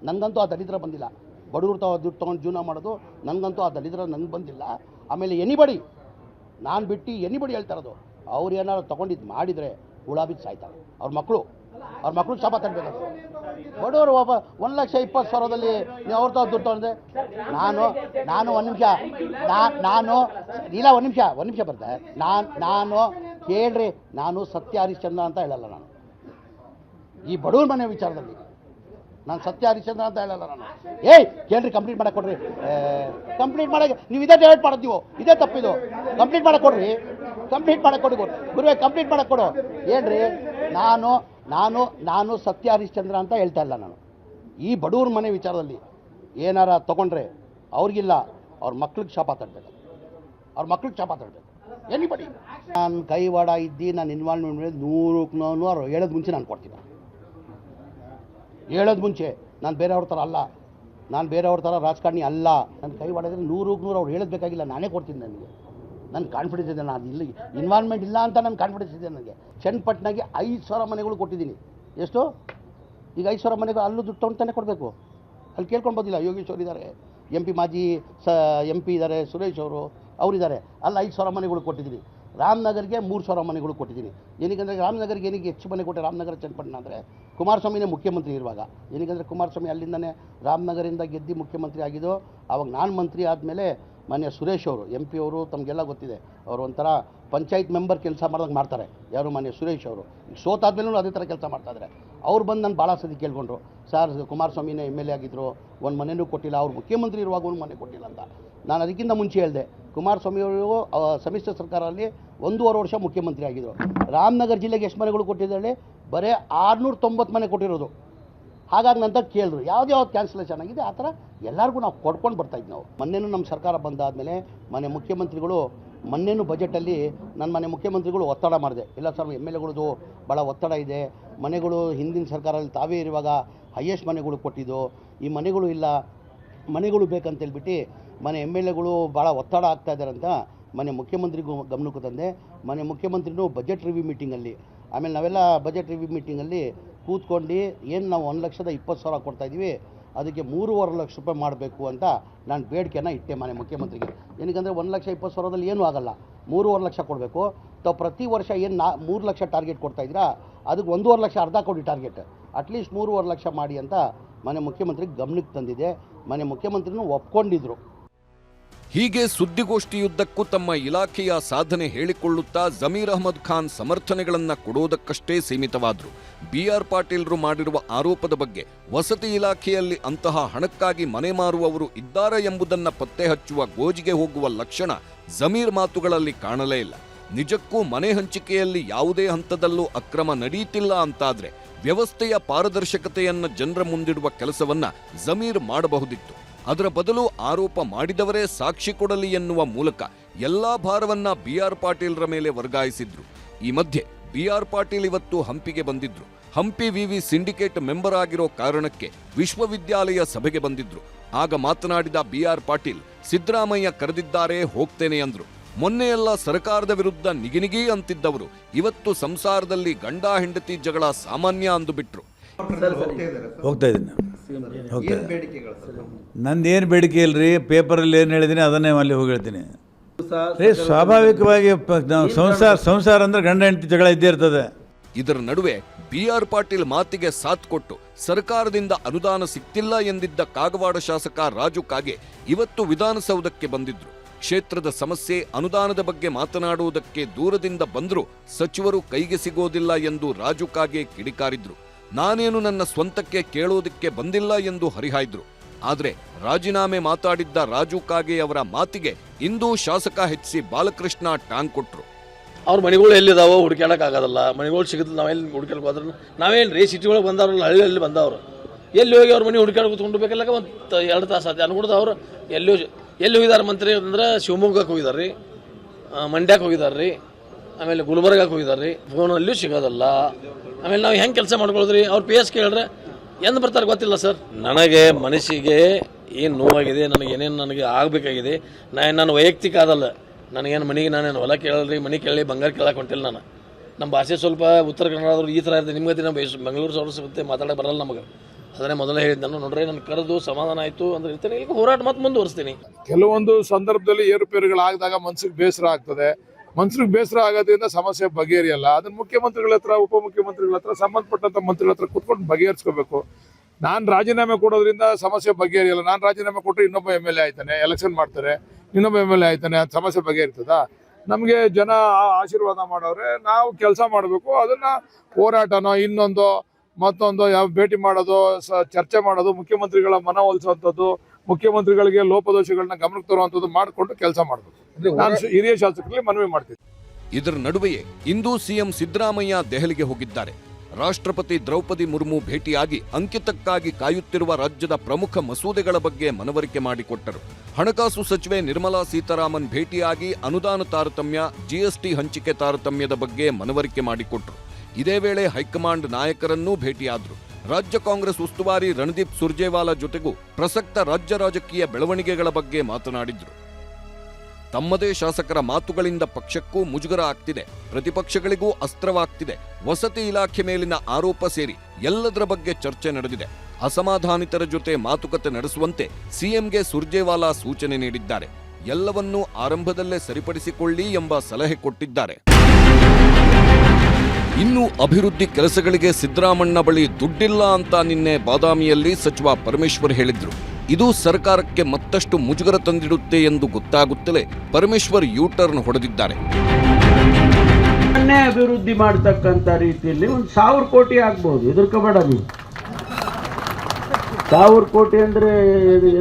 ನನಗಂತೂ ಆ ದಲಿದ್ರ ಬಂದಿಲ್ಲ. ಬಡವ್ರು ದುಡ್ಡು ತೊಗೊಂಡು ಜೀವನ ಮಾಡೋದು ನನಗಂತೂ ಆ ದಲಿದ್ರ ನನಗೆ ಬಂದಿಲ್ಲ. ಆಮೇಲೆ ಎನಿಬಡಿ, ನಾನು ಬಿಟ್ಟು ಎನಿಬಡಿ ಹೇಳ್ತಾ ಇರೋದು, ಅವ್ರು ಏನಾದ್ರು ತೊಗೊಂಡಿದ್ದು ಮಾಡಿದರೆ ಹುಳ ಬಿದ್ದು ಸಾಯ್ತಾರೆ. ಅವ್ರ ಮಕ್ಕಳು ಶಾಪ ತರಬೇಕಾದ್ರು. ಬಡವರು 1,20,000ದಲ್ಲಿ ನೀವು ಅವ್ರ ದುಡ್ಡು ತೊಗೊಂಡೆ. ನಾನು ಒಂದು ನಿಮಿಷ ಬರ್ತೆ. ನಾನು ಕೇಳ್ರಿ, ನಾನು ಸತ್ಯ ಹರಿಶ್ಚಂದ್ರ ಅಂತ ಹೇಳಲ್ಲ. ನಾನು ಈ ಬಡವ್ರ ಮನೆ ವಿಚಾರದಲ್ಲಿ ನಾನು ಸತ್ಯ ಹರಿಶ್ಚಂದ್ರ ಅಂತ ಹೇಳಲ್ಲ. ನಾನು ಕೇಳ್ರಿ, ಕಂಪ್ಲೀಟ್ ಮಾಡಕ್ಕೆ ಕೊಡ್ರಿ. ಕಂಪ್ಲೀಟ್ ಮಾಡಕ್ಕೆ ನೀವು ಇದೇ ಡೇಟ್ ಮಾಡೋದು, ನೀವು ಇದೇ ತಪ್ಪಿದು. ಕಂಪ್ಲೀಟ್ ಮಾಡಕ್ಕೆ ಕೊಡ್ರಿ, ಗುರುವೇ ಕಂಪ್ಲೀಟ್ ಮಾಡಕ್ಕೆ ಕೊಡು. ಹೇಳ್ರಿ, ನಾನು ಸತ್ಯ ಹರಿಶ್ಚಂದ್ರ ಅಂತ ಹೇಳ್ತಾ ಇಲ್ಲ. ನಾನು ಈ ಬಡವ್ರ ಮನೆ ವಿಚಾರದಲ್ಲಿ ಏನಾರ ತೊಗೊಂಡ್ರೆ ಅವ್ರಿಗಿಲ್ಲ, ಅವ್ರ ಮಕ್ಳಿಗೆ ಶಾಪ ತರಬೇಕು. ಎನಿಬಡಿ ನಾನು ಕೈವಾಡ ಇದ್ದು ನಾನು ಇನ್ವಾಲ್ವ್ಮೆಂಟ್ ಮೇಲೆ 100 ಹೇಳೋದು ಮುಂಚೆ ನಾನು ಕೊಡ್ತೀನಿ. ಹೇಳೋದು ಮುಂಚೆ ನಾನು ಬೇರೆಯವ್ರ ಥರ ಅಲ್ಲ, ನಾನು ಬೇರೆಯವ್ರ ಥರ ರಾಜಕಾರಣಿ ಅಲ್ಲ. ನನ್ನ ಕೈ ಹೊಡೆದ್ರೆ 100 ಅವ್ರು ಹೇಳೋದು ಬೇಕಾಗಿಲ್ಲ, ನಾನೇ ಕೊಡ್ತೀನಿ. ನನಗೆ ನನ್ನ ಕಾನ್ಫಿಡೆನ್ಸ್ ಇದೆ. ನಾನು ಇಲ್ಲಿ ಇನ್ವಾಲ್ವ್ಮೆಂಟ್ ಇಲ್ಲ ಅಂತ ನನ್ನ ಕಾನ್ಫಿಡೆನ್ಸ್ ಇದೆ ನನಗೆ. ಚನ್ನಪಟ್ಟಣಗೆ 5,000 ಮನೆಗಳು ಕೊಟ್ಟಿದ್ದೀನಿ. ಎಷ್ಟು? ಈಗ 5,000 ಮನೆಗಳು ಅಲ್ಲೂ ದುಡ್ಡು ತೊಗೊಂಡು ಕೊಡಬೇಕು. ಅಲ್ಲಿ ಕೇಳ್ಕೊಂಡು ಬಂದಿಲ್ಲ. ಯೋಗೇಶ್ ಅವರು ಇದ್ದಾರೆ, MP ಮಾಜಿ MP ಇದ್ದಾರೆ, ಸುರೇಶ್ ಅವರಿದ್ದಾರೆ. ಅಲ್ಲಿ 5,000 ಮನೆಗಳು ಕೊಟ್ಟಿದ್ದೀನಿ. ರಾಮನಗರ್ಗೆ 3,000 ಮನೆಗಳು ಕೊಟ್ಟಿದ್ದೀನಿ. ಏನಕ್ಕೆ ರಾಮನಗರ್ಗೆ ಏನಕ್ಕೆ ಹೆಚ್ಚು ಮನೆ ಕೊಟ್ಟೆ? ರಾಮನಗರ ಚನ್ನಪಟ್ಟಣ ಅಂದರೆ ಕುಮಾರಸ್ವಾಮಿನೇ ಮುಖ್ಯಮಂತ್ರಿ ಇರುವಾಗ. ಏನಕ್ಕೆ ಕುಮಾರಸ್ವಾಮಿ ಅಲ್ಲಿಂದನೇ ರಾಮನಗರಿಂದ ಗೆದ್ದು ಮುಖ್ಯಮಂತ್ರಿ ಆಗಿದ್ದು. ಆವಾಗ ನಾನು ಮಂತ್ರಿ ಆದಮೇಲೆ ಮಾನ್ಯ ಸುರೇಶ್ ಅವರು MP ಅವರು, ತಮಗೆಲ್ಲ ಗೊತ್ತಿದೆ, ಅವರು ಒಂಥರ ಪಂಚಾಯತ್ ಮೆಂಬರ್ ಕೆಲಸ ಮಾಡಿದಾಗ ಮಾಡ್ತಾರೆ. ಯಾರು? ಮಾನ್ಯ ಸುರೇಶ್ ಅವರು. ಈಗ ಸೋತಾದ್ಮೇಲೂ ಅದೇ ಥರ ಕೆಲಸ ಮಾಡ್ತಾಯಿದ್ದಾರೆ. ಅವ್ರು ಬಂದು ನಾನು ಭಾಳ ಸತಿ ಕೇಳ್ಕೊಂಡ್ರು, ಸರ್ ಕುಮಾರಸ್ವಾಮಿನೇ MLA ಆಗಿದ್ದರು, ಒಂದು ಮನೆಯೂ ಕೊಟ್ಟಿಲ್ಲ, ಅವ್ರು ಮುಖ್ಯಮಂತ್ರಿ ಇರುವಾಗ ಒಂದು ಮನೆ ಕೊಟ್ಟಿಲ್ಲ ಅಂತ. ನಾನು ಅದಕ್ಕಿಂತ ಮುಂಚೆ ಹೇಳಿದೆ, ಕುಮಾರಸ್ವಾಮಿಯವರು ಸಮ್ಮಿಶ್ರ ಸರ್ಕಾರದಲ್ಲಿ 1.5 ವರ್ಷ ಮುಖ್ಯಮಂತ್ರಿ ಆಗಿದ್ದರು. ರಾಮನಗರ ಜಿಲ್ಲೆಗೆ ಎಷ್ಟು ಮನೆಗಳು ಕೊಟ್ಟಿದ್ದಾಳೆ? ಬರೀ 690 ಮನೆ ಕೊಟ್ಟಿರೋದು. ಹಾಗಾಗಿ ನಂತರ ಕೇಳಿದ್ರು ಯಾವ್ದು ಕ್ಯಾನ್ಸಲೇಷನ್ ಆಗಿದೆ ಆ ಥರ ಎಲ್ಲರಿಗೂ ನಾವು ಕೊಡ್ಕೊಂಡು ಬರ್ತಾಯಿದ್ವಿ. ನಾವು ಮೊನ್ನೆನೂ ನಮ್ಮ ಸರ್ಕಾರ ಬಂದಾದಮೇಲೆ ಮನೆ ಮುಖ್ಯಮಂತ್ರಿಗಳು ಮೊನ್ನೆನೂ ಬಜೆಟಲ್ಲಿ ನನ್ನ ಮನೆ ಮುಖ್ಯಮಂತ್ರಿಗಳು ಒತ್ತಡ ಮಾಡಿದೆ. ಇಲ್ಲ ಸರ್, MLAಗಳದು ಭಾಳ ಒತ್ತಡ ಇದೆ, ಮನೆಗಳು ಹಿಂದಿನ ಸರ್ಕಾರದಲ್ಲಿ ತಾವೇ ಇರುವಾಗ ಹೈಯೆಸ್ಟ್ ಮನೆಗಳು ಕೊಟ್ಟಿದ್ದು, ಈ ಮನೆಗಳು ಇಲ್ಲ, ಮನೆಗಳು ಬೇಕಂತೇಳ್ಬಿಟ್ಟು ಮನೆ MLAಗಳು ಭಾಳ ಒತ್ತಡ ಆಗ್ತಾ ಇದ್ದಾರೆ ಅಂತ ಮನೆ ಮುಖ್ಯಮಂತ್ರಿಗೂ ಗಮನಕ್ಕೆ ತಂದೆ. ಮನೆ ಮುಖ್ಯಮಂತ್ರಿನೂ ಬಜೆಟ್ ರಿವ್ಯೂ ಮೀಟಿಂಗಲ್ಲಿ, ಆಮೇಲೆ ನಾವೆಲ್ಲ ಬಜೆಟ್ ರಿವ್ಯೂ ಮೀಟಿಂಗಲ್ಲಿ ಕೂತ್ಕೊಂಡು ಏನು ನಾವು 1,20,000 ಕೊಡ್ತಾಯಿದ್ದೀವಿ, ಅದಕ್ಕೆ 3.5 ಲಕ್ಷ ರೂಪಾಯಿ ಮಾಡಬೇಕು ಅಂತ ನಾನು ಬೇಡಿಕೆನ ಇಟ್ಟೆ ಮನೆ ಮುಖ್ಯಮಂತ್ರಿಗೆ. ಏನಕ್ಕೆ 1,20,000ದಲ್ಲಿ ಏನೂ ಆಗಲ್ಲ, 3.5 ಲಕ್ಷ ಕೊಡಬೇಕು. ತಾವು ಪ್ರತಿ ವರ್ಷ ಏನು 3 ಲಕ್ಷ ಟಾರ್ಗೆಟ್ ಕೊಡ್ತಾಯಿದ್ದೀರಾ, ಅದಕ್ಕೆ 1.5 ಲಕ್ಷ ಅರ್ಧ ಕೊಡಿ ಟಾರ್ಗೆಟ್, ಅಟ್ಲೀಸ್ಟ್ 3.5 ಲಕ್ಷ ಮಾಡಿ ಅಂತ ಮನೆ ಮುಖ್ಯಮಂತ್ರಿಗೆ ಗಮನಕ್ಕೆ ತಂದಿದೆ. ಮನೆ ಮುಖ್ಯಮಂತ್ರಿನೂ ಒಪ್ಕೊಂಡಿದ್ರು. ಹೀಗೆ ಸುದ್ದಿಗೋಷ್ಠಿಯುದ್ದಕ್ಕೂ ತಮ್ಮ ಇಲಾಖೆಯ ಸಾಧನೆ ಹೇಳಿಕೊಳ್ಳುತ್ತಾ ಜಮೀರ್ ಅಹ್ಮದ್ ಖಾನ್ ಸಮರ್ಥನೆಗಳನ್ನ ಕೊಡೋದಕ್ಕಷ್ಟೇ ಸೀಮಿತವಾದ್ರು. BR ಪಾಟೀಲ್ರು ಮಾಡಿರುವ ಆರೋಪದ ಬಗ್ಗೆ ವಸತಿ ಇಲಾಖೆಯಲ್ಲಿ ಅಂತಹ ಹಣಕ್ಕಾಗಿ ಮನೆ ಮಾರುವವರು ಇದ್ದಾರೆ ಎಂಬುದನ್ನ ಪತ್ತೆ ಹಚ್ಚುವ ಗೋಜಿಗೆ ಹೋಗುವ ಲಕ್ಷಣ ಜಮೀರ್ ಮಾತುಗಳಲ್ಲಿ ಕಾಣಲೇ ಇಲ್ಲ. ನಿಜಕ್ಕೂ ಮನೆ ಹಂಚಿಕೆಯಲ್ಲಿ ಯಾವುದೇ ಹಂತದಲ್ಲೂ ಅಕ್ರಮ ನಡೆಯುತ್ತಿಲ್ಲ ಅಂತಾದ್ರೆ ವ್ಯವಸ್ಥೆಯ ಪಾರದರ್ಶಕತೆಯನ್ನ ಜನರ ಮುಂದಿಡುವ ಕೆಲಸವನ್ನ ಜಮೀರ್ ಮಾಡಬಹುದಿತ್ತು. ಅದರ ಬದಲು ಆರೋಪ ಮಾಡಿದವರೇ ಸಾಕ್ಷಿ ಕೊಡಲಿ ಎನ್ನುವ ಮೂಲಕ ಎಲ್ಲಾ ಭಾರವನ್ನ BR ಪಾಟೀಲ್ರ ಮೇಲೆ ವರ್ಗಾಯಿಸಿದ್ರು. ಈ ಮಧ್ಯೆ BR ಪಾಟೀಲ್ ಇವತ್ತು ಹಂಪಿಗೆ ಬಂದಿದ್ರು. ಹಂಪಿ ವಿವಿ ಸಿಂಡಿಕೇಟ್ ಮೆಂಬರ್ ಆಗಿರೋ ಕಾರಣಕ್ಕೆ ವಿಶ್ವವಿದ್ಯಾಲಯ ಸಭೆಗೆ ಬಂದಿದ್ರು. ಆಗ ಮಾತನಾಡಿದ BR ಪಾಟೀಲ್, ಸಿದ್ದರಾಮಯ್ಯ ಕರೆದಿದ್ದಾರೆ, ಹೋಗ್ತೇನೆ ಅಂದ್ರು. ಮೊನ್ನೆಯೆಲ್ಲ ಸರ್ಕಾರದ ವಿರುದ್ಧ ನಿಗಿನಿಗಿ ಅಂತಿದ್ದವರು ಇವತ್ತು ಸಂಸಾರದಲ್ಲಿ ಗಂಡ ಹೆಂಡತಿ ಜಗಳ ಸಾಮಾನ್ಯ ಅಂದು ಬಿಟ್ರು. ಹೋಗ್ತಾ ಇದ್ದೀನಿ. ನಂದೇನು ಬೇಡಿಕೆ ಇಲ್ರಿ, ಪೇಪರಲ್ಲಿ ಏನು ಹೇಳಿದ್ದೀನಿ ಅದನ್ನೇ ಅಲ್ಲಿ ಹೋಗಿ ಹೇಳ್ತೀನಿ. ಸ್ವಾಭಾವಿಕವಾಗಿ ಸಂಸಾರ ಅಂದ್ರೆ ಗಂಡ ಹೆಂಡತಿ ಜಗಳ ಇದ್ದೇ ಇರ್ತದೆ. ಇದರ ನಡುವೆ BR ಪಾಟೀಲ್ ಮಾತಿಗೆ ಸಾಥ್ ಕೊಟ್ಟು ಸರ್ಕಾರದಿಂದ ಅನುದಾನ ಸಿಕ್ತಿಲ್ಲ ಎಂದಿದ್ದ ಕಾಗವಾಡ ಶಾಸಕ ರಾಜು ಕಾಗೆ ಇವತ್ತು ವಿಧಾನಸೌಧಕ್ಕೆ ಬಂದಿದ್ರು. ಕ್ಷೇತ್ರದ ಸಮಸ್ಯೆ, ಅನುದಾನದ ಬಗ್ಗೆ ಮಾತನಾಡುವುದಕ್ಕೆ ದೂರದಿಂದ ಬಂದರೂ ಸಚಿವರು ಕೈಗೆ ಸಿಗೋದಿಲ್ಲ ಎಂದು ರಾಜು ಕಾಗೆ ಕಿಡಿಕಾರಿದ್ರು. ನಾನೇನು ನನ್ನ ಸ್ವಂತಕ್ಕೆ ಕೇಳೋದಕ್ಕೆ ಬಂದಿಲ್ಲ ಎಂದು ಹರಿಹಾಯ್ದ್ರು. ಆದ್ರೆ ರಾಜೀನಾಮೆ ಮಾತಾಡಿದ್ದ ರಾಜು ಕಾಗೆ ಅವರ ಮಾತಿಗೆ ಇಂದು ಶಾಸಕ HC ಬಾಲಕೃಷ್ಣ ಟಾಂಗ್ ಕೊಟ್ರು. ಅವ್ರ ಮನೆಗಳು ಎಲ್ಲಿದಾವೋ ಹುಡುಕ್ಯಾಡಕ್ ಆಗೋದಲ್ಲ, ಮನೆಗಳು ಸಿಗುದಿಲ್ಲ. ನಾವೆಲ್ಲಿ ಹುಡುಕ್ಯಾಡಕ್ ಹೋದ್ರೆ ನಾವೇನ್ರಿ ಸಿಟಿ ಒಳಗೆ ಬಂದವ್ರಲ್ಲ, ಹಳ್ಳಿಯಲ್ಲಿ ಬಂದವ್ರು ಎಲ್ಲಿ ಹೋಗಿ ಅವ್ರ ಮನೆ ಹುಡುಕ್ಯಾಡ ಕೂತ್ಕೊಂಡು ಬೇಕಲ್ಲ, ಒಂದು 2 ತಾಸು ಆಯ್ತು ಅನ್ಕೊಡ್ದು. ಅವರು ಎಲ್ಲಿ ಹೋಗಿದಾರೆ ಮಂತ್ರಿ ಅಂದ್ರೆ ಶಿವಮೊಗ್ಗಕ್ಕೆ ಹೋಗಿದಾರೆ ರೀ, ಮಂಡ್ಯಕ್ಕೆ ಹೋಗಿದಾರೆ ರೀ, ಆಮೇಲೆ ಗುಲ್ಬರ್ಗಕ್ಕೆ ಹೋಗಿದಾರೆ ರೀ. ಫೋನಲ್ಲೂ ಸಿಗೋದಲ್ಲ. ಆಮೇಲೆ ನಾವು ಹೆಂಗೆ ಕೆಲಸ ಮಾಡ್ಕೊಳ್ಳೋದ್ರಿ? ಅವ್ರು PS ಕೇಳಿದ್ರೆ ಎಂದು ಬರ್ತಾರೆ ಗೊತ್ತಿಲ್ಲ ಸರ್. ನನಗೆ ಮನಸ್ಸಿಗೆ ಏನು ನೋವಾಗಿದೆ, ನನಗೆ ಆಗಬೇಕಾಗಿದೆ. ನಾನು ವೈಯಕ್ತಿಕ ಆದಲ್ಲ, ನನಗೇನು ಮನೆಗೆ ನಾನೇನು ಹೊಲ ಕೇಳಲ್ರಿ, ಮನೆ ಕೇಳಿ ಬಂಗಾರ ಕೇಳಕ್ಕೆ ಹೊಂಟಿಲ್ಲ. ನಾನು ನಮ್ಮ ಭಾಷೆ ಸ್ವಲ್ಪ ಉತ್ತರ ಕನ್ನಡದವ್ರು ಈ ಥರ ಇರ್ತದೆ. ನಿಮ್ಗೆ ನಾವು ಬೆಂಗಳೂರು ಸೌರಸಭೆ ಮಾತಾಡಕ್ಕೆ ಬರಲ್ಲ ನಮಗೆ. ಅದನ್ನೇ ಮೊದಲೇ ಹೇಳಿದ್ದು ನಾನು. ನೋಡ್ರಿ, ನನ್ನ ಕರೆದು ಸಮಾಧಾನ ಆಯಿತು ಅಂದ್ರೆ ಇರ್ತೇನೆ, ಈಗ ಹೋರಾಟ ಮತ್ತೆ ಮುಂದುವರಿಸ್ತೀನಿ. ಕೆಲವೊಂದು ಸಂದರ್ಭದಲ್ಲಿ ಏರುಪೇರುಗಳಾಗದಾಗ ಮನ್ಸಿಗೆ ಬೇಸರ ಆಗ್ತದೆ. ಮನ್ಸಿಗೆ ಬೇಸರ ಆಗೋದ್ರಿಂದ ಸಮಸ್ಯೆ ಬಗೆಹರಿಯಲ್ಲ. ಅದನ್ನ ಮುಖ್ಯಮಂತ್ರಿಗಳ ಹತ್ರ, ಉಪಮುಖ್ಯಮಂತ್ರಿಗಳ ಹತ್ರ, ಸಂಬಂಧಪಟ್ಟಂತ ಮಂತ್ರಿಗಳ ಹತ್ರ ಕೂತ್ಕೊಂಡು ಬಗೆಹರಿಸ್ಕೋಬೇಕು. ನಾನು ರಾಜೀನಾಮೆ ಕೊಡೋದ್ರಿಂದ ಸಮಸ್ಯೆ ಬಗೆಹರಿಯಲ್ಲ. ನಾನು ರಾಜೀನಾಮೆ ಕೊಟ್ಟರೆ ಇನ್ನೊಬ್ಬ MLA ಆಯ್ತಾನೆ, ಎಲೆಕ್ಷನ್ ಮಾಡ್ತಾರೆ, ಇನ್ನೊಬ್ಬ MLA ಆಯ್ತಾನೆ, ಅದು ಸಮಸ್ಯೆ ಬಗೆಹರಿತದ? ನಮಗೆ ಜನ ಆಶೀರ್ವಾದ ಮಾಡೋರೆ, ನಾವು ಕೆಲಸ ಮಾಡಬೇಕು. ಅದನ್ನ ಹೋರಾಟನೋ ಇನ್ನೊಂದೋ ಮತ್ತೊಂದು ಯಾವ ಭೇಟಿ ಮಾಡೋದು, ಚರ್ಚೆ ಮಾಡೋದು, ಮುಖ್ಯಮಂತ್ರಿಗಳ ಮನವೊಲಿಸುವಂಥದ್ದು, ಮುಖ್ಯಮಂತ್ರಿಗಳಿಗೆ ಲೋಪದೋಷಗಳನ್ನ ಗಮನಕ್ಕೆ ತರುವಂಥದ್ದು ಮಾಡಿಕೊಂಡು ಕೆಲಸ ಮಾಡಬೇಕು. ನಾನು ಹಿರಿಯ ಶಾಸಕರಲ್ಲಿ ಮನವಿ ಮಾಡ್ತೀನಿ. ಇದರ ನಡುವೆಯೇ ಇಂದು CM ಸಿದ್ದರಾಮಯ್ಯ ದೆಹಲಿಗೆ ಹೋಗಿದ್ದಾರೆ. ರಾಷ್ಟ್ರಪತಿ ದ್ರೌಪದಿ ಮುರ್ಮು ಭೇಟಿಯಾಗಿ ಅಂಕಿತಕ್ಕಾಗಿ ಕಾಯುತ್ತಿರುವ ರಾಜ್ಯದ ಪ್ರಮುಖ ಮಸೂದೆಗಳ ಬಗ್ಗೆ ಮನವರಿಕೆ ಮಾಡಿಕೊಟ್ಟರು. ಹಣಕಾಸು ಸಚಿವೆ ನಿರ್ಮಲಾ ಸೀತಾರಾಮನ್ ಭೇಟಿಯಾಗಿ ಅನುದಾನ ತಾರತಮ್ಯ, GST ಹಂಚಿಕೆ ತಾರತಮ್ಯದ ಬಗ್ಗೆ ಮನವರಿಕೆ ಮಾಡಿಕೊಟ್ರು. ಇದೇ ವೇಳೆ ಹೈಕಮಾಂಡ್ ನಾಯಕರನ್ನೂ ಭೇಟಿಯಾದರು. ರಾಜ್ಯ ಕಾಂಗ್ರೆಸ್ ಉಸ್ತುವಾರಿ ರಣದೀಪ್ ಸುರ್ಜೇವಾಲಾ ಜೊತೆಗೂ ಪ್ರಸಕ್ತ ರಾಜ್ಯ ರಾಜಕೀಯ ಬೆಳವಣಿಗೆಗಳ ಬಗ್ಗೆ ಮಾತನಾಡಿದ್ರು. ತಮ್ಮದೇ ಶಾಸಕರ ಮಾತುಗಳಿಂದ ಪಕ್ಷಕ್ಕೂ ಮುಜುಗರ ಆಗ್ತಿದೆ, ಪ್ರತಿಪಕ್ಷಗಳಿಗೂ ಅಸ್ತ್ರವಾಗ್ತಿದೆ. ವಸತಿ ಇಲಾಖೆ ಮೇಲಿನ ಆರೋಪ ಸೇರಿ ಎಲ್ಲದರ ಬಗ್ಗೆ ಚರ್ಚೆ ನಡೆದಿದೆ. ಅಸಮಾಧಾನಿತರ ಜೊತೆ ಮಾತುಕತೆ ನಡೆಸುವಂತೆ ಸಿಎಂಗೆ ಸುರ್ಜೇವಾಲಾ ಸೂಚನೆ ನೀಡಿದ್ದಾರೆ. ಎಲ್ಲವನ್ನೂ ಆರಂಭದಲ್ಲೇ ಸರಿಪಡಿಸಿಕೊಳ್ಳಿ ಎಂಬ ಸಲಹೆ ಕೊಟ್ಟಿದ್ದಾರೆ. ಇನ್ನು ಅಭಿವೃದ್ಧಿ ಕೆಲಸಗಳಿಗೆ ಸಿದ್ದರಾಮಣ್ಣ ಬಳಿ ದುಡ್ಡಿಲ್ಲ ಅಂತ ನಿನ್ನೆ ಬಾದಾಮಿಯಲ್ಲಿ ಸಚಿವ ಪರಮೇಶ್ವರ್ ಹೇಳಿದ್ರು. ಇದು ಸರ್ಕಾರಕ್ಕೆ ಮತ್ತಷ್ಟು ಮುಜುಗರ ತಂದಿಡುತ್ತೆ ಎಂದು ಗೊತ್ತಾಗುತ್ತಲೇ ಪರಮೇಶ್ವರ್ ಯೂ-ಟರ್ನ್ ಹೊಡೆದಿದ್ದಾರೆ. ಅಭಿವೃದ್ಧಿ ಮಾಡತಕ್ಕಂಥ ರೀತಿಯಲ್ಲಿ 1,000 ಕೋಟಿ ಆಗ್ಬೋದು, ಎದುರ್ಕೋಬೇಡ ನೀವು. 1,000 ಕೋಟಿ ಅಂದ್ರೆ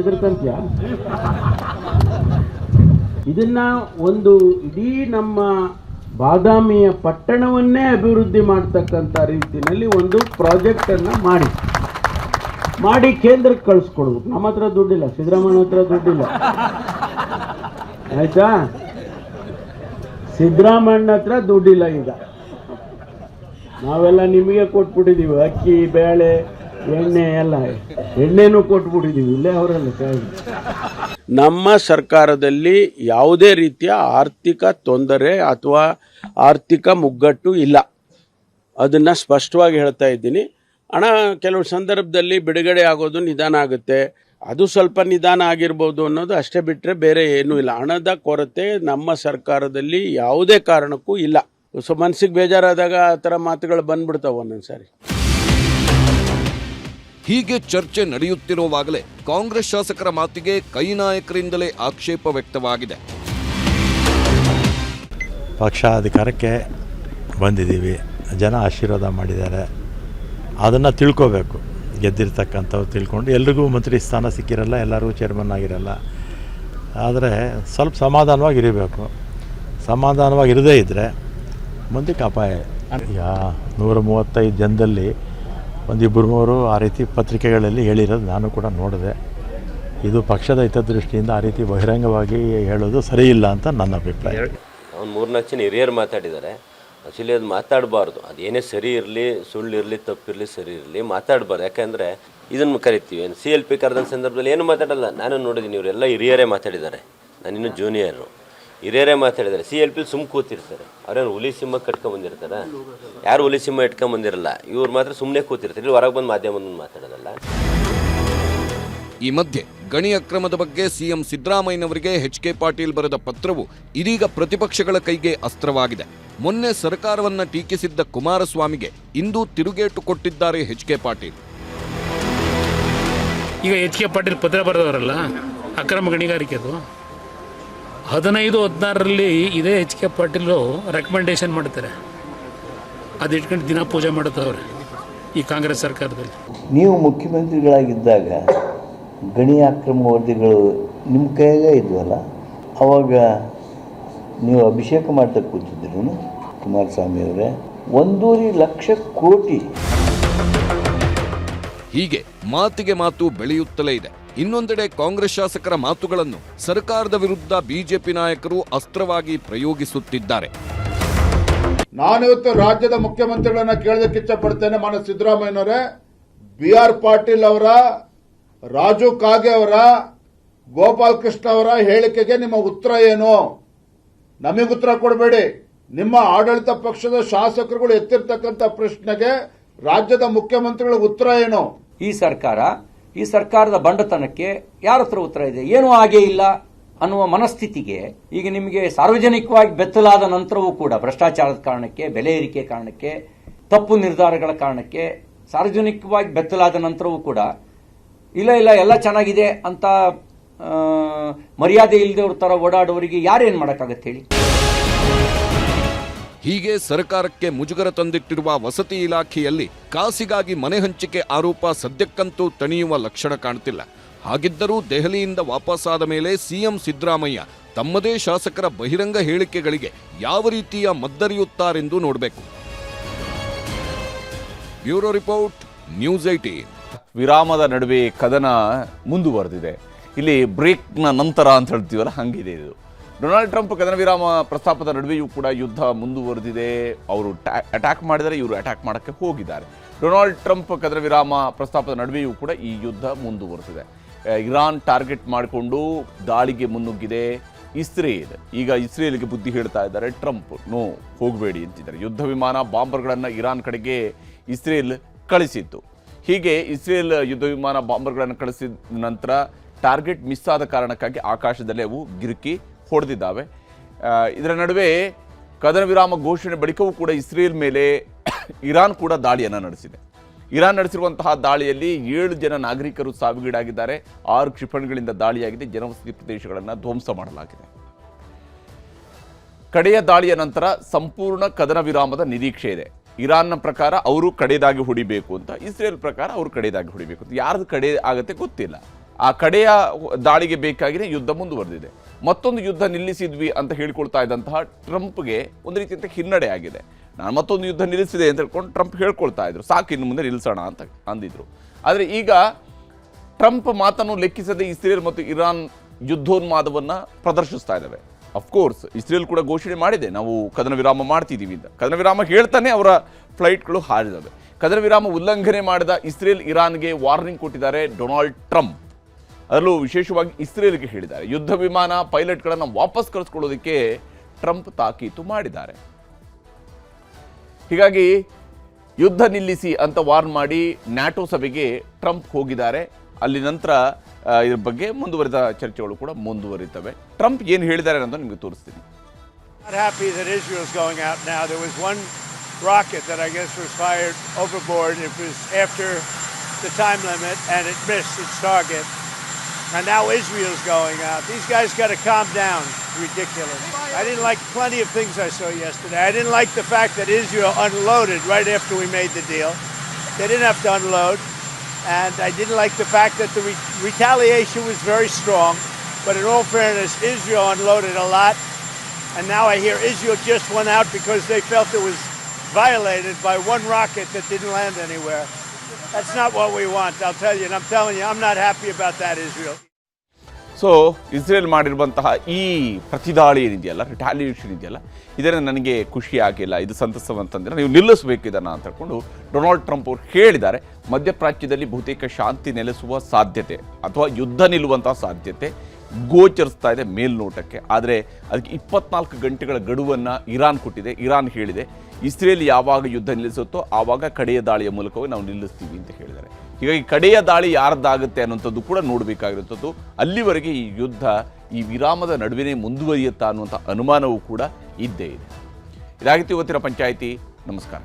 ಎದುರ್ಕಂತೀಯ? ಇದನ್ನ ಒಂದು ಇಡೀ ನಮ್ಮ ಬಾದಾಮಿಯ ಪಟ್ಟಣವನ್ನೇ ಅಭಿವೃದ್ಧಿ ಮಾಡ್ತಕ್ಕಂಥ ರೀತಿಯಲ್ಲಿ ಒಂದು ಪ್ರಾಜೆಕ್ಟ್ ಅನ್ನ ಮಾಡಿ ಕೇಂದ್ರಕ್ಕೆ ಕಳಿಸ್ಕೊಡ್ಬೇಕು. ನಮ್ಮ ಹತ್ರ ದುಡ್ಡಿಲ್ಲ, ಸಿದ್ದರಾಮಯ್ಯ ಹತ್ರ ದುಡ್ಡಿಲ್ಲ, ಆಯ್ತಾ? ಸಿದ್ದರಾಮಯ್ಯ ಹತ್ರ ದುಡ್ಡಿಲ್ಲ. ಈಗ ನಾವೆಲ್ಲ ನಿಮಗೆ ಕೊಟ್ಬಿಟ್ಟಿದ್ದೀವಿ, ಅಕ್ಕಿ, ಬೇಳೆ, ಎಣ್ಣೆ ಎಲ್ಲ. ಎಣ್ಣೆನೂ ಕೊಟ್ಬಿಟ್ಟಿದ್ದೀವಿ, ಇಲ್ಲೇ ಅವರೆಲ್ಲ ನಮ್ಮ ಸರ್ಕಾರದಲ್ಲಿ ಯಾವುದೇ ರೀತಿಯ ಆರ್ಥಿಕ ತೊಂದರೆ ಅಥವಾ ಆರ್ಥಿಕ ಮುಗ್ಗಟ್ಟು ಇಲ್ಲ. ಅದನ್ನು ಸ್ಪಷ್ಟವಾಗಿ ಹೇಳ್ತಾ ಇದ್ದೀನಿ. ಹಣ ಕೆಲವು ಸಂದರ್ಭದಲ್ಲಿ ಬಿಡುಗಡೆ ಆಗೋದು ನಿಧಾನ ಆಗುತ್ತೆ, ಅದು ಸ್ವಲ್ಪ ನಿಧಾನ ಆಗಿರ್ಬೋದು ಅನ್ನೋದು ಅಷ್ಟೇ ಬಿಟ್ಟರೆ ಬೇರೆ ಏನೂ ಇಲ್ಲ. ಹಣದ ಕೊರತೆ ನಮ್ಮ ಸರ್ಕಾರದಲ್ಲಿ ಯಾವುದೇ ಕಾರಣಕ್ಕೂ ಇಲ್ಲ. ಸೊ ಮನಸ್ಸಿಗೆ ಬೇಜಾರಾದಾಗ ಆ ಥರ ಮಾತುಗಳು ಬಂದ್ಬಿಡ್ತಾವೆ ಒಂದೊಂದ್ಸಾರಿ. ಹೀಗೆ ಚರ್ಚೆ ನಡೆಯುತ್ತಿರುವಾಗಲೇ ಕಾಂಗ್ರೆಸ್ ಶಾಸಕರ ಮಾತಿಗೆ ಕೈ ನಾಯಕರಿಂದಲೇ ಆಕ್ಷೇಪ ವ್ಯಕ್ತವಾಗಿದೆ. ಪಕ್ಷ ಅಧಿಕಾರಕ್ಕೆ ಬಂದಿದ್ದೀವಿ, ಜನ ಆಶೀರ್ವಾದ ಮಾಡಿದ್ದಾರೆ, ಅದನ್ನು ತಿಳ್ಕೋಬೇಕು. ಗೆದ್ದಿರ್ತಕ್ಕಂಥವ್ರು ತಿಳ್ಕೊಂಡು ಎಲ್ರಿಗೂ ಮಂತ್ರಿ ಸ್ಥಾನ ಸಿಕ್ಕಿರಲ್ಲ, ಎಲ್ಲರಿಗೂ ಚೇರ್ಮನ್ ಆಗಿರಲ್ಲ. ಆದರೆ ಸ್ವಲ್ಪ ಸಮಾಧಾನವಾಗಿರಬೇಕು. ಸಮಾಧಾನವಾಗಿರದೇ ಇದ್ದರೆ ಮುಂದಕ್ಕೆ ಅಪಾಯ. ಈಗ 135 ಜನದಲ್ಲಿ 1-2-3 ಆ ರೀತಿ ಪತ್ರಿಕೆಗಳಲ್ಲಿ ಹೇಳಿರೋದು ನಾನು ಕೂಡ ನೋಡಿದೆ. ಇದು ಪಕ್ಷದ ಹಿತದೃಷ್ಟಿಯಿಂದ ಆ ರೀತಿ ಬಹಿರಂಗವಾಗಿ ಹೇಳೋದು ಸರಿ ಇಲ್ಲ ಅಂತ ನನ್ನ ಅಭಿಪ್ರಾಯ. ಅವ್ನು 3-4 ಜನ ಹಿರಿಯರು ಮಾತಾಡಿದ್ದಾರೆ. ಆ್ಯಕ್ಚುಲಿ ಅದು ಮಾತಾಡಬಾರ್ದು. ಅದೇನೇ ಸರಿ ಇರಲಿ, ಸುಳ್ಳಿರಲಿ, ತಪ್ಪಿರಲಿ, ಸರಿ ಇರಲಿ, ಮಾತಾಡಬಾರ್ದು. ಯಾಕೆಂದರೆ ಇದನ್ನು ಕರಿತೀವಿ. CLP ಕರೆದ ಸಂದರ್ಭದಲ್ಲಿ ಏನು ಮಾತಾಡಲ್ಲ. ನಾನು ನೋಡಿದ್ದೀನಿ, ಇವರೆಲ್ಲ ಹಿರಿಯರೇ ಮಾತಾಡಿದ್ದಾರೆ, ನಾನಿನ್ನೂ ಜೂನಿಯರು. ಹಿರಿಯರೇ ಮಾತಾಡಿದ್ದಾರೆ. CLP ಸುಮ್ಮ ಕೂತಿರ್ತಾರೆ. ಅವ್ರೇನು ಹುಲಿ ಸಿಂಹ ಕಟ್ಕೊಂಬಂದಿರ್ತಾರೆ? ಯಾರು ಹುಲಿ ಸಿಂಹ ಇಟ್ಕೊಂಬಂದಿರಲ್ಲ. ಇವ್ರು ಮಾತ್ರ ಸುಮ್ಮನೆ ಕೂತಿರ್ತಾರೆ. ಇಲ್ಲಿ ಹೊರಗೆ ಬಂದು ಮಾಧ್ಯಮ ಮುಂದೆ ಮಾತಾಡೋದಲ್ಲ. ಈ ಮಧ್ಯೆ ಗಣಿ ಅಕ್ರಮದ ಬಗ್ಗೆ ಸಿಎಂ ಸಿದ್ದರಾಮಯ್ಯನವರಿಗೆ HK ಪಾಟೀಲ್ ಬರೆದ ಪತ್ರವು ಇದೀಗ ಪ್ರತಿಪಕ್ಷಗಳ ಕೈಗೆ ಅಸ್ತ್ರವಾಗಿದೆ. ಮೊನ್ನೆ ಸರ್ಕಾರವನ್ನ ಟೀಕಿಸಿದ್ದ ಕುಮಾರಸ್ವಾಮಿಗೆ ಇಂದು ತಿರುಗೇಟು ಕೊಟ್ಟಿದ್ದಾರೆ HK ಪಾಟೀಲ್. ಈಗ HK ಪಾಟೀಲ್ ಪತ್ರ ಬರೆದವರಲ್ಲ, ಅಕ್ರಮ ಗಣಿಗಾರಿಕೆದು 15-16ರಲ್ಲಿ ಇದೇ HK ಪಾಟೀಲು ರೆಕಮೆಂಡೇಶನ್ ಮಾಡ್ತಾರೆ. ಅದು ಇಟ್ಕೊಂಡು ದಿನ ಪೂಜೆ ಮಾಡುತ್ತವ್ರೆ ಈ ಕಾಂಗ್ರೆಸ್ ಸರ್ಕಾರದಲ್ಲಿ. ನೀವು ಮುಖ್ಯಮಂತ್ರಿಗಳಾಗಿದ್ದಾಗ ಗಣಿ ಅಕ್ರಮ ವರದಿಗಳು ನಿಮ್ಮ ಕೈಯಾಗ ಇದ್ವಲ್ಲ, ಅವಾಗ ನೀವು ಅಭಿಷೇಕ ಮಾಡ್ತಾ ಕೂತಿದ್ರು ಕುಮಾರಸ್ವಾಮಿ ಅವರೇ. 1.5 ಲಕ್ಷ ಕೋಟಿ. ಹೀಗೆ ಮಾತಿಗೆ ಮಾತು ಬೆಳೆಯುತ್ತಲೇ ಇದೆ. ಇನ್ನೊಂದೆಡೆ ಕಾಂಗ್ರೆಸ್ ಶಾಸಕರ ಮಾತುಗಳನ್ನು ಸರ್ಕಾರದ ವಿರುದ್ಧ ಬಿಜೆಪಿ ನಾಯಕರು ಅಸ್ತ್ರವಾಗಿ ಪ್ರಯೋಗಿಸುತ್ತಿದ್ದಾರೆ. ನಾನಿವತ್ತು ರಾಜ್ಯದ ಮುಖ್ಯಮಂತ್ರಿಗಳನ್ನ ಕೇಳೋದಕ್ಕೆ ಇಚ್ಛಪಡ್ತೇನೆ. ಮಾನ್ಯ ಸಿದ್ದರಾಮಯ್ಯನವರೇ, BR ಪಾಟೀಲ್ ಅವರ, ರಾಜು ಕಾಗೆ ಅವರ, ಗೋಪಾಲ್ ಕೃಷ್ಣ ಅವರ ಹೇಳಿಕೆಗೆ ನಿಮ್ಮ ಉತ್ತರ ಏನು? ನಮಗೆ ಉತ್ತರ ಕೊಡಬೇಡಿ. ನಿಮ್ಮ ಆಡಳಿತ ಪಕ್ಷದ ಶಾಸಕರುಗಳು ಎತ್ತಿರ್ತಕ್ಕಂಥ ಪ್ರಶ್ನೆಗೆ ರಾಜ್ಯದ ಮುಖ್ಯಮಂತ್ರಿಗಳ ಉತ್ತರ ಏನು? ಈ ಸರ್ಕಾರದ ಬಂಡತನಕ್ಕೆ ಯಾರ ಹತ್ರ ಉತ್ತರ ಇದೆ? ಏನೂ ಆಗೇ ಇಲ್ಲ ಅನ್ನುವ ಮನಸ್ಥಿತಿಗೆ ಈಗ ನಿಮಗೆ ಸಾರ್ವಜನಿಕವಾಗಿ ಬೆತ್ತಲಾದ ನಂತರವೂ ಕೂಡ ಭ್ರಷ್ಟಾಚಾರದ ಕಾರಣಕ್ಕೆ, ಬೆಲೆ ಏರಿಕೆ ಕಾರಣಕ್ಕೆ, ತಪ್ಪು ನಿರ್ಧಾರಗಳ ಕಾರಣಕ್ಕೆ ಸಾರ್ವಜನಿಕವಾಗಿ ಬೆತ್ತಲಾದ ನಂತರವೂ ಕೂಡ ಇಲ್ಲ ಎಲ್ಲ ಚೆನ್ನಾಗಿದೆ ಅಂತ ಮರ್ಯಾದೆ ಇಲ್ಲದವ್ರ ತರ ಓಡಾಡುವವರಿಗೆ ಯಾರೇನು ಮಾಡೋಕ್ಕಾಗತ್ತೆ ಹೇಳಿ? ಹೀಗೆ ಸರ್ಕಾರಕ್ಕೆ ಮುಜುಗರ ತಂದಿಟ್ಟಿರುವ ವಸತಿ ಇಲಾಖೆಯಲ್ಲಿ ಕಾಸಿಗಾಗಿ ಮನೆ ಹಂಚಿಕೆ ಆರೋಪ ಸದ್ಯಕ್ಕಂತೂ ತಣಿಯುವ ಲಕ್ಷಣ ಕಾಣುತ್ತಿಲ್ಲ. ಹಾಗಿದ್ದರೂ ದೆಹಲಿಯಿಂದ ವಾಪಸ್ಸಾದ ಮೇಲೆ ಸಿಎಂ ಸಿದ್ದರಾಮಯ್ಯ ತಮ್ಮದೇ ಶಾಸಕರ ಬಹಿರಂಗ ಹೇಳಿಕೆಗಳಿಗೆ ಯಾವ ರೀತಿಯ ಮದ್ದರಿಯುತ್ತಾರೆಂದು ನೋಡಬೇಕು. Bureau report, news 18. ವಿರಾಮದ ನಡುವೆ ಕದನ ಮುಂದುವರೆದಿದೆ. ಇಲ್ಲಿ ಬ್ರೇಕ್ನ ನಂತರ ಅಂತ ಹೇಳ್ತೀವಲ್ಲ, ಹಂಗಿದೆ ಇದು. ಡೊನಾಲ್ಡ್ ಟ್ರಂಪ್ ಕದನ ವಿರಾಮ ಪ್ರಸ್ತಾಪದ ನಡುವೆಯೂ ಕೂಡ ಯುದ್ಧ ಮುಂದುವರೆದಿದೆ. ಅವರು ಅಟ್ಯಾಕ್ ಮಾಡಿದರೆ, ಇವರು ಅಟ್ಯಾಕ್ ಮಾಡೋಕ್ಕೆ ಹೋಗಿದ್ದಾರೆ. ಡೊನಾಲ್ಡ್ ಟ್ರಂಪ್ ಕದನ ವಿರಾಮ ಪ್ರಸ್ತಾಪದ ನಡುವೆಯೂ ಕೂಡ ಈ ಯುದ್ಧ ಮುಂದುವರೆದಿದೆ. ಇರಾನ್ ಟಾರ್ಗೆಟ್ ಮಾಡಿಕೊಂಡು ದಾಳಿಗೆ ಮುನ್ನುಗ್ಗಿದೆ. ಇಸ್ರೇಲ್. ಈಗ ಇಸ್ರೇಲ್ಗೆ ಬುದ್ಧಿ ಹೇಳ್ತಾ ಇದ್ದಾರೆ ಟ್ರಂಪ್. ನೋ, ಹೋಗಬೇಡಿ ಅಂತಿದ್ದಾರೆ. ಯುದ್ಧ ವಿಮಾನ ಬಾಂಬರ್ಗಳನ್ನು ಇರಾನ್ ಕಡೆಗೆ ಇಸ್ರೇಲ್ ಕಳಿಸಿತ್ತು. ಹೀಗೆ ಇಸ್ರೇಲ್ ಯುದ್ಧ ವಿಮಾನ ಬಾಂಬರ್ಗಳನ್ನು ಕಳಿಸಿದ ನಂತರ ಟಾರ್ಗೆಟ್ ಮಿಸ್ ಆದ ಕಾರಣಕ್ಕಾಗಿ ಆಕಾಶದಲ್ಲೇ ಅವು ಗಿರುಕಿ ಹೊಡೆದಿದ್ದಾವೆ. ಇದರ ನಡುವೆ ಕದನ ವಿರಾಮ ಘೋಷಣೆ ಬಳಿಕವೂ ಕೂಡ ಇಸ್ರೇಲ್ ಮೇಲೆ ಇರಾನ್ ಕೂಡ ದಾಳಿಯನ್ನು ನಡೆಸಿದೆ. ಇರಾನ್ ನಡೆಸಿರುವಂತಹ ದಾಳಿಯಲ್ಲಿ 7 ಜನ ನಾಗರಿಕರು ಸಾವಿಗೀಡಾಗಿದ್ದಾರೆ. 6 ಕ್ಷಿಪಣಿಗಳಿಂದ ದಾಳಿಯಾಗಿದೆ. ಜನವಸತಿ ಪ್ರದೇಶಗಳನ್ನು ಧ್ವಂಸ ಮಾಡಲಾಗಿದೆ. ಕಡೆಯ ದಾಳಿಯ ನಂತರ ಸಂಪೂರ್ಣ ಕದನ ವಿರಾಮದ ನಿರೀಕ್ಷೆ ಇದೆ. ಇರಾನ್ನ ಪ್ರಕಾರ ಅವರು ಕಡೆಯದಾಗಿ ಹೊಡಿಬೇಕು ಅಂತ, ಇಸ್ರೇಲ್ ಪ್ರಕಾರ ಅವರು ಕಡೆಯದಾಗಿ ಹೊಡಿಬೇಕು ಅಂತ. ಯಾರ್ದು ಕಡೆ ಆಗತ್ತೆ ಗೊತ್ತಿಲ್ಲ. ಆ ಕಡೆಯ ದಾಳಿಗೆ ಬೇಕಾಗಿಯೇ ಯುದ್ಧ ಮುಂದುವರೆದಿದೆ. ಮತ್ತೊಂದು ಯುದ್ಧ ನಿಲ್ಲಿಸಿದ್ವಿ ಅಂತ ಹೇಳ್ಕೊಳ್ತಾ ಇದ್ದಂತಹ ಟ್ರಂಪ್ಗೆ ಒಂದು ರೀತಿಯಂತ ಹಿನ್ನಡೆ ಆಗಿದೆ. ನಾನು ಮತ್ತೊಂದು ಯುದ್ಧ ನಿಲ್ಲಿಸಿದೆ ಅಂತ ಹೇಳ್ಕೊಂಡು ಟ್ರಂಪ್ ಹೇಳ್ಕೊಳ್ತಾ ಇದ್ರು, ಸಾಕು ಇನ್ನು ಮುಂದೆ ನಿಲ್ಲಿಸೋಣ ಅಂತ ಅಂದಿದ್ರು. ಆದರೆ ಈಗ ಟ್ರಂಪ್ ಮಾತನ್ನು ಲೆಕ್ಕಿಸದೆ ಇಸ್ರೇಲ್ ಮತ್ತು ಇರಾನ್ ಯುದ್ಧೋನ್ಮಾದವನ್ನು ಪ್ರದರ್ಶಿಸ್ತಾ ಇದ್ದಾವೆ. ಅಫ್ಕೋರ್ಸ್ ಇಸ್ರೇಲ್ ಕೂಡ ಘೋಷಣೆ ಮಾಡಿದೆ, ನಾವು ಕದನ ವಿರಾಮ ಮಾಡ್ತಿದ್ದೀವಿ ಅಂತ. ಕದನ ವಿರಾಮ ಹೇಳ್ತಾನೆ ಅವರ ಫ್ಲೈಟ್ಗಳು ಹಾರಿದವೆ. ಕದನ ವಿರಾಮ ಉಲ್ಲಂಘನೆ ಮಾಡಿದ ಇಸ್ರೇಲ್ ಇರಾನ್ಗೆ ವಾರ್ನಿಂಗ್ ಕೊಟ್ಟಿದ್ದಾರೆ ಡೊನಾಲ್ಡ್ ಟ್ರಂಪ್. ಅದರಲ್ಲೂ ವಿಶೇಷವಾಗಿ ಇಸ್ರೇಲ್ಗೆ ಹೇಳಿದ್ದಾರೆ. ಯುದ್ಧ ವಿಮಾನ ಪೈಲಟ್ಗಳನ್ನು ವಾಪಸ್ ಕಳಿಸ್ಕೊಳ್ಳೋದಕ್ಕೆ ಟ್ರಂಪ್ ತಾಕೀತು ಮಾಡಿದ್ದಾರೆ. ಹೀಗಾಗಿ ಯುದ್ಧ ನಿಲ್ಲಿಸಿ ಅಂತ ವಾರ್ನ್ ಮಾಡಿ ನ್ಯಾಟೋ ಸಭೆಗೆ ಟ್ರಂಪ್ ಹೋಗಿದ್ದಾರೆ. ಅಲ್ಲಿ ನಂತರ ಇದ್ರ ಬಗ್ಗೆ ಮುಂದುವರಿದ ಚರ್ಚೆಗಳು ಕೂಡ ಮುಂದುವರಿತವೆ. ಟ್ರಂಪ್ ಏನು ಹೇಳಿದ್ದಾರೆ ಅಂತ ನಿಮಗೆ ತೋರಿಸ್ತೀನಿ. rocket that I guess was fired overboard. It was after the time limit and it missed its target. And now Israel's going out. These guys got to calm down. Ridiculous. I didn't like plenty of things I saw yesterday. I didn't like the fact that Israel unloaded right after we made the deal. They didn't have to unload. And I didn't like the fact that the retaliation was very strong. But in all fairness, Israel unloaded a lot. And now I hear Israel just went out because they felt it was violated by one rocket that didn't land anywhere. That's not what we want, I'll tell you. And I'm telling you, I'm not happy about that, Israel. So Israel ಮಾಡಿರುವಂತಹ ಈ ಪ್ರತಿದಾಳಿ ಏನಿದೆಯಲ್ಲ, retaliation ಇದೆಯಲ್ಲ, ಇದನ್ನು ನನಗೆ ಖುಷಿ ಆಗಿಲ್ಲ, ಇದು ಸಂತಸವಂತಂದರೆ ನೀವು ನಿಲ್ಲಿಸಬೇಕು ಇದನ್ನು ಅಂತ ಹೇಳ್ಕೊಂಡು ಡೊನಾಲ್ಡ್ ಟ್ರಂಪ್ ಅವರು ಹೇಳಿದ್ದಾರೆ. ಮಧ್ಯಪ್ರಾಚ್ಯದಲ್ಲಿ ಬಹುತೇಕ ಶಾಂತಿ ನೆಲೆಸುವ ಸಾಧ್ಯತೆ ಅಥವಾ ಯುದ್ಧ ನಿಲ್ಲುವಂತಹ ಸಾಧ್ಯತೆ ಗೋಚರಿಸ್ತಾ ಇದೆ ಮೇಲ್ನೋಟಕ್ಕೆ. ಆದರೆ ಅದಕ್ಕೆ 24 ಗಂಟೆಗಳ ಗಡುವನ್ನು ಇರಾನ್ ಕೊಟ್ಟಿದೆ. ಇರಾನ್ ಹೇಳಿದೆ ಇಸ್ರೇಲ್ ಯಾವಾಗ ಯುದ್ಧ ನಿಲ್ಲಿಸುತ್ತೋ ಆವಾಗ ಕಡೆಯ ದಾಳಿಯ ಮೂಲಕವೇ ನಾವು ನಿಲ್ಲಿಸ್ತೀವಿ ಅಂತ ಹೇಳಿದ್ದಾರೆ. ಹೀಗಾಗಿ ಕಡೆಯ ದಾಳಿ ಯಾರದ್ದಾಗುತ್ತೆ ಅನ್ನೋಂಥದ್ದು ಕೂಡ ನೋಡಬೇಕಾಗಿರುವಂಥದ್ದು. ಅಲ್ಲಿವರೆಗೆ ಈ ಯುದ್ಧ ಈ ವಿರಾಮದ ನಡುವೆನೇ ಮುಂದುವರಿಯುತ್ತಾ ಅನ್ನುವಂಥ ಅನುಮಾನವೂ ಕೂಡ ಇದ್ದೇ ಇದೆ. ಇದಾಗಿತ್ತು ಇವತ್ತಿನ ಪಂಚಾಯಿತಿ. ನಮಸ್ಕಾರ.